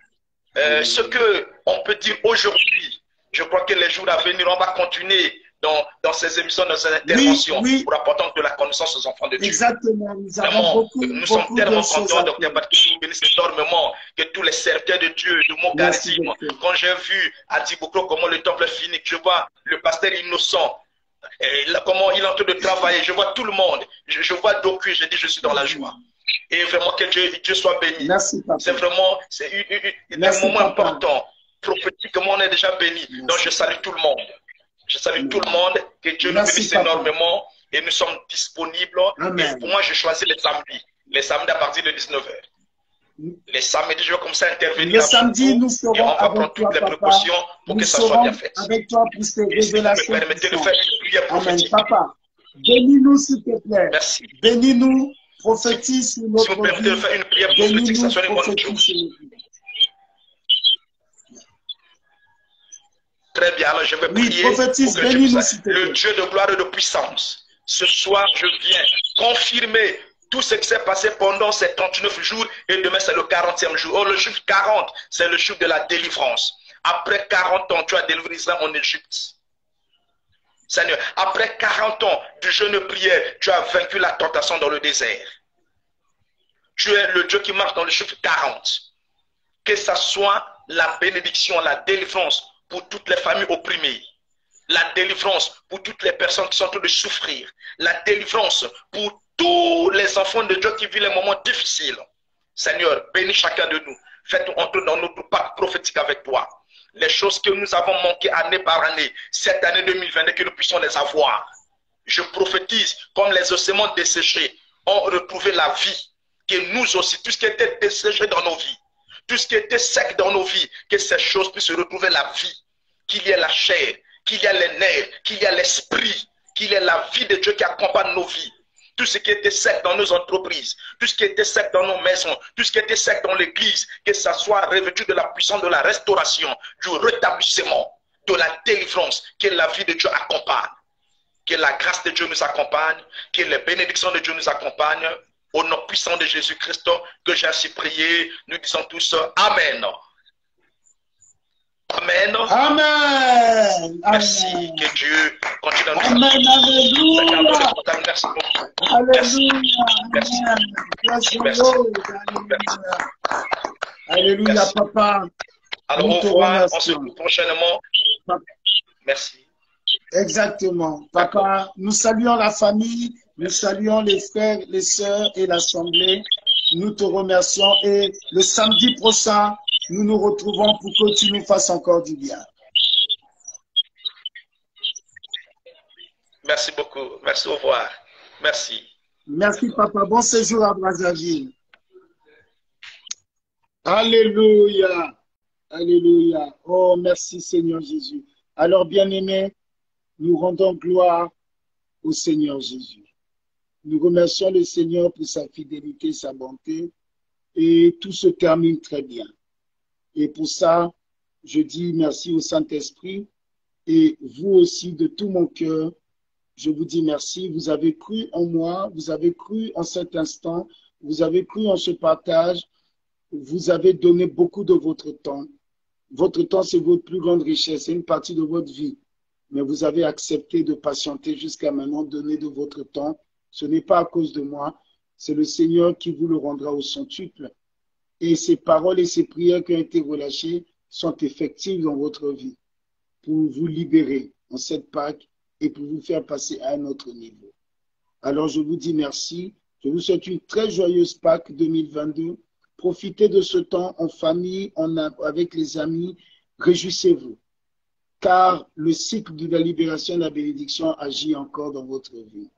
Speaker 3: ce qu'on peut dire aujourd'hui. Je crois que les jours à venir, on va continuer dans ces émissions, dans ces interventions, pour apporter de la connaissance aux enfants de Dieu.
Speaker 1: Exactement.
Speaker 3: Nous sommes tellement contents, Dr. Patrick, bénisse énormément que tous les serviteurs de Dieu, de mon charisme, quand j'ai vu à Dibokro comment le temple est fini, je vois le pasteur innocent, et là, comment il est en train de travailler, je vois tout le monde, je vois Doku, je dis je suis dans la joie. Et vraiment que Dieu soit béni. C'est vraiment un moment important. Prophétiquement, on est déjà béni. Donc je salue tout le monde. Je salue tout le monde, que Dieu nous bénisse énormément et nous sommes disponibles. Et pour moi, je choisis les samedis à partir de 19h. Les samedis, je vais comme ça intervenir.
Speaker 1: Les samedis, nous serons
Speaker 3: et on va prendre toutes les précautions pour que ça soit bien fait.
Speaker 1: Avec toi pour ces révélations.
Speaker 3: Si vous me permettez de faire une prière prophétique.
Speaker 1: Amen. Papa, bénis-nous s'il te plaît.
Speaker 3: Merci.
Speaker 1: Bénis-nous, prophétise sur notre vie.
Speaker 3: Si vous me permettez de faire une prière prophétique, ça soit une bonne chose. Très bien, alors je vais prier pour que le Dieu de gloire et de puissance. Ce soir, je viens confirmer tout ce qui s'est passé pendant ces 39 jours et demain c'est le 40e jour. Oh, le chiffre 40, c'est le chiffre de la délivrance. Après 40 ans, tu as délivré Israël en Égypte. Seigneur, après 40 ans de jeûne et prière, tu as vaincu la tentation dans le désert. Tu es le Dieu qui marche dans le chiffre 40. Que ça soit la bénédiction, la délivrance pour toutes les familles opprimées. La délivrance pour toutes les personnes qui sont en train de souffrir. La délivrance pour tous les enfants de Dieu qui vivent les moments difficiles. Seigneur, bénis chacun de nous. Fais-nous entrer dans notre pacte prophétique avec toi. Les choses que nous avons manquées année par année, cette année 2022, que nous puissions les avoir. Je prophétise, comme les ossements desséchés ont retrouvé la vie, que nous aussi, tout ce qui était desséché dans nos vies, tout ce qui était sec dans nos vies, que ces choses puissent retrouver la vie, qu'il y ait la chair, qu'il y ait les nerfs, qu'il y ait l'esprit, qu'il y ait la vie de Dieu qui accompagne nos vies. Tout ce qui était sec dans nos entreprises, tout ce qui était sec dans nos maisons, tout ce qui était sec dans l'église, que ça soit revêtu de la puissance de la restauration, du rétablissement, de la délivrance, que la vie de Dieu accompagne. Que la grâce de Dieu nous accompagne, que les bénédictions de Dieu nous accompagnent. Au nom puissant de Jésus-Christ, que j'ai ainsi prié, nous disons tous Amen. Amen.
Speaker 1: Amen.
Speaker 3: Merci.
Speaker 1: Amen.
Speaker 3: Que Dieu continue à nous
Speaker 1: Amen. Alléluia.
Speaker 3: Merci beaucoup.
Speaker 1: Alléluia.
Speaker 3: Merci.
Speaker 1: Amen. Merci.
Speaker 3: Merci.
Speaker 1: Alléluia,
Speaker 3: Merci.
Speaker 1: papa.
Speaker 3: Alors
Speaker 1: Nous
Speaker 3: au
Speaker 1: te
Speaker 3: revoir. On
Speaker 1: remercions.
Speaker 3: se retrouve prochainement. Merci.
Speaker 1: Exactement. Papa, nous saluons la famille, nous saluons les frères, les sœurs et l'assemblée. Nous te remercions et le samedi prochain, nous nous retrouvons pour que tu nous fasses encore du bien.
Speaker 3: Merci beaucoup. Merci, au revoir. Merci.
Speaker 1: Merci, papa. Bon séjour à Brazzaville. Alléluia. Alléluia. Oh, merci, Seigneur Jésus. Alors, bien-aimés, nous rendons gloire au Seigneur Jésus. Nous remercions le Seigneur pour sa fidélité, sa bonté, et tout se termine très bien. Et pour ça, je dis merci au Saint-Esprit, et vous aussi, de tout mon cœur, je vous dis merci. Vous avez cru en moi, vous avez cru en cet instant, vous avez cru en ce partage, vous avez donné beaucoup de votre temps. Votre temps, c'est votre plus grande richesse, c'est une partie de votre vie. Mais vous avez accepté de patienter jusqu'à maintenant, donner de votre temps. Ce n'est pas à cause de moi, c'est le Seigneur qui vous le rendra au centuple. Et ces paroles et ces prières qui ont été relâchées sont effectives dans votre vie pour vous libérer en cette Pâque et pour vous faire passer à un autre niveau. Alors je vous dis merci. Je vous souhaite une très joyeuse Pâque 2022. Profitez de ce temps en famille, avec les amis. Réjouissez-vous. Car le cycle de la libération et de la bénédiction agit encore dans votre vie.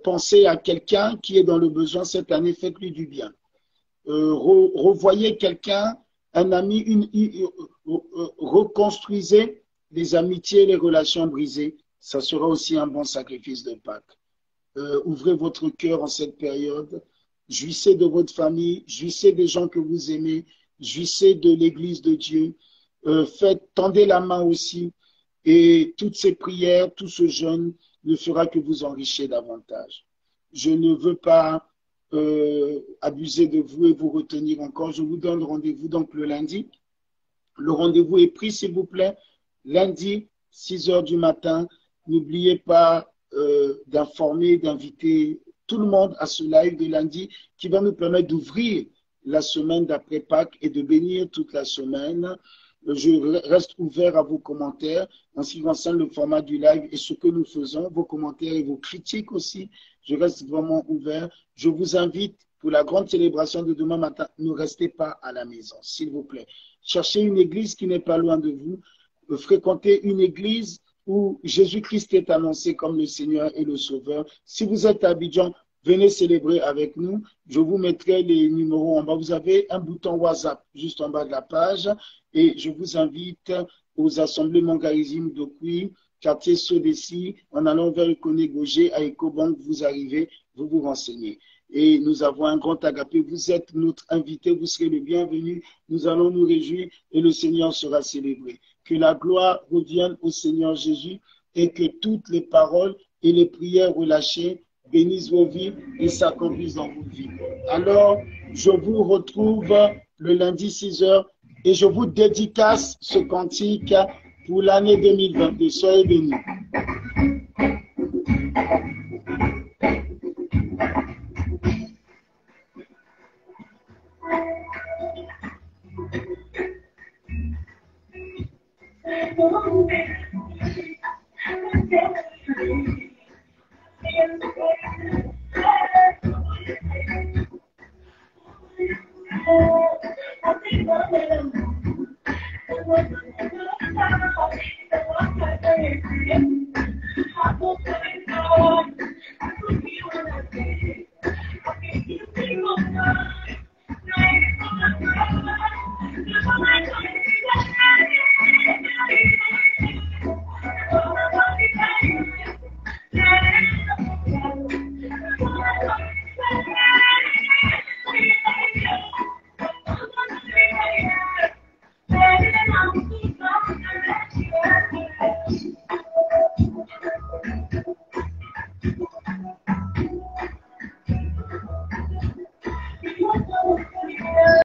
Speaker 1: Pensez à quelqu'un qui est dans le besoin cette année, faites-lui du bien. Revoyez quelqu'un, un ami, reconstruisez les amitiés, les relations brisées. Ça sera aussi un bon sacrifice de Pâques. Ouvrez votre cœur en cette période. Jouissez de votre famille, jouissez des gens que vous aimez, jouissez de l'Église de Dieu. Tendez la main aussi. Et toutes ces prières, tout ce jeûne ne fera que vous enrichir davantage. Je ne veux pas abuser de vous et vous retenir encore. Je vous donne rendez-vous donc le lundi. Le rendez-vous est pris, s'il vous plaît. Lundi, 6 h du matin. N'oubliez pas d'informer, d'inviter tout le monde à ce live de lundi qui va nous permettre d'ouvrir la semaine d'après Pâques et de bénir toute la semaine. Je reste ouvert à vos commentaires en ce qui concerne le format du live et ce que nous faisons, vos commentaires et vos critiques aussi. Je reste vraiment ouvert. Je vous invite pour la grande célébration de demain matin, ne restez pas à la maison, s'il vous plaît. Cherchez une église qui n'est pas loin de vous. Fréquentez une église où Jésus-Christ est annoncé comme le Seigneur et le Sauveur. Si vous êtes à Abidjan, venez célébrer avec nous. Je vous mettrai les numéros en bas. Vous avez un bouton WhatsApp juste en bas de la page. Et je vous invite aux assemblées Mangarizim d'Okui, quartier Sodessi, en allant vers le Konégogé, à Ecobank, vous arrivez, vous vous renseignez. Et nous avons un grand agapé. Vous êtes notre invité, vous serez le bienvenu. Nous allons nous réjouir et le Seigneur sera célébré. Que la gloire revienne au Seigneur Jésus et que toutes les paroles et les prières relâchées bénissent vos vies et s'accomplissent dans vos vies. Alors, je vous retrouve le lundi 6 h et je vous dédicace ce cantique pour l'année 2022. Soyez bénis.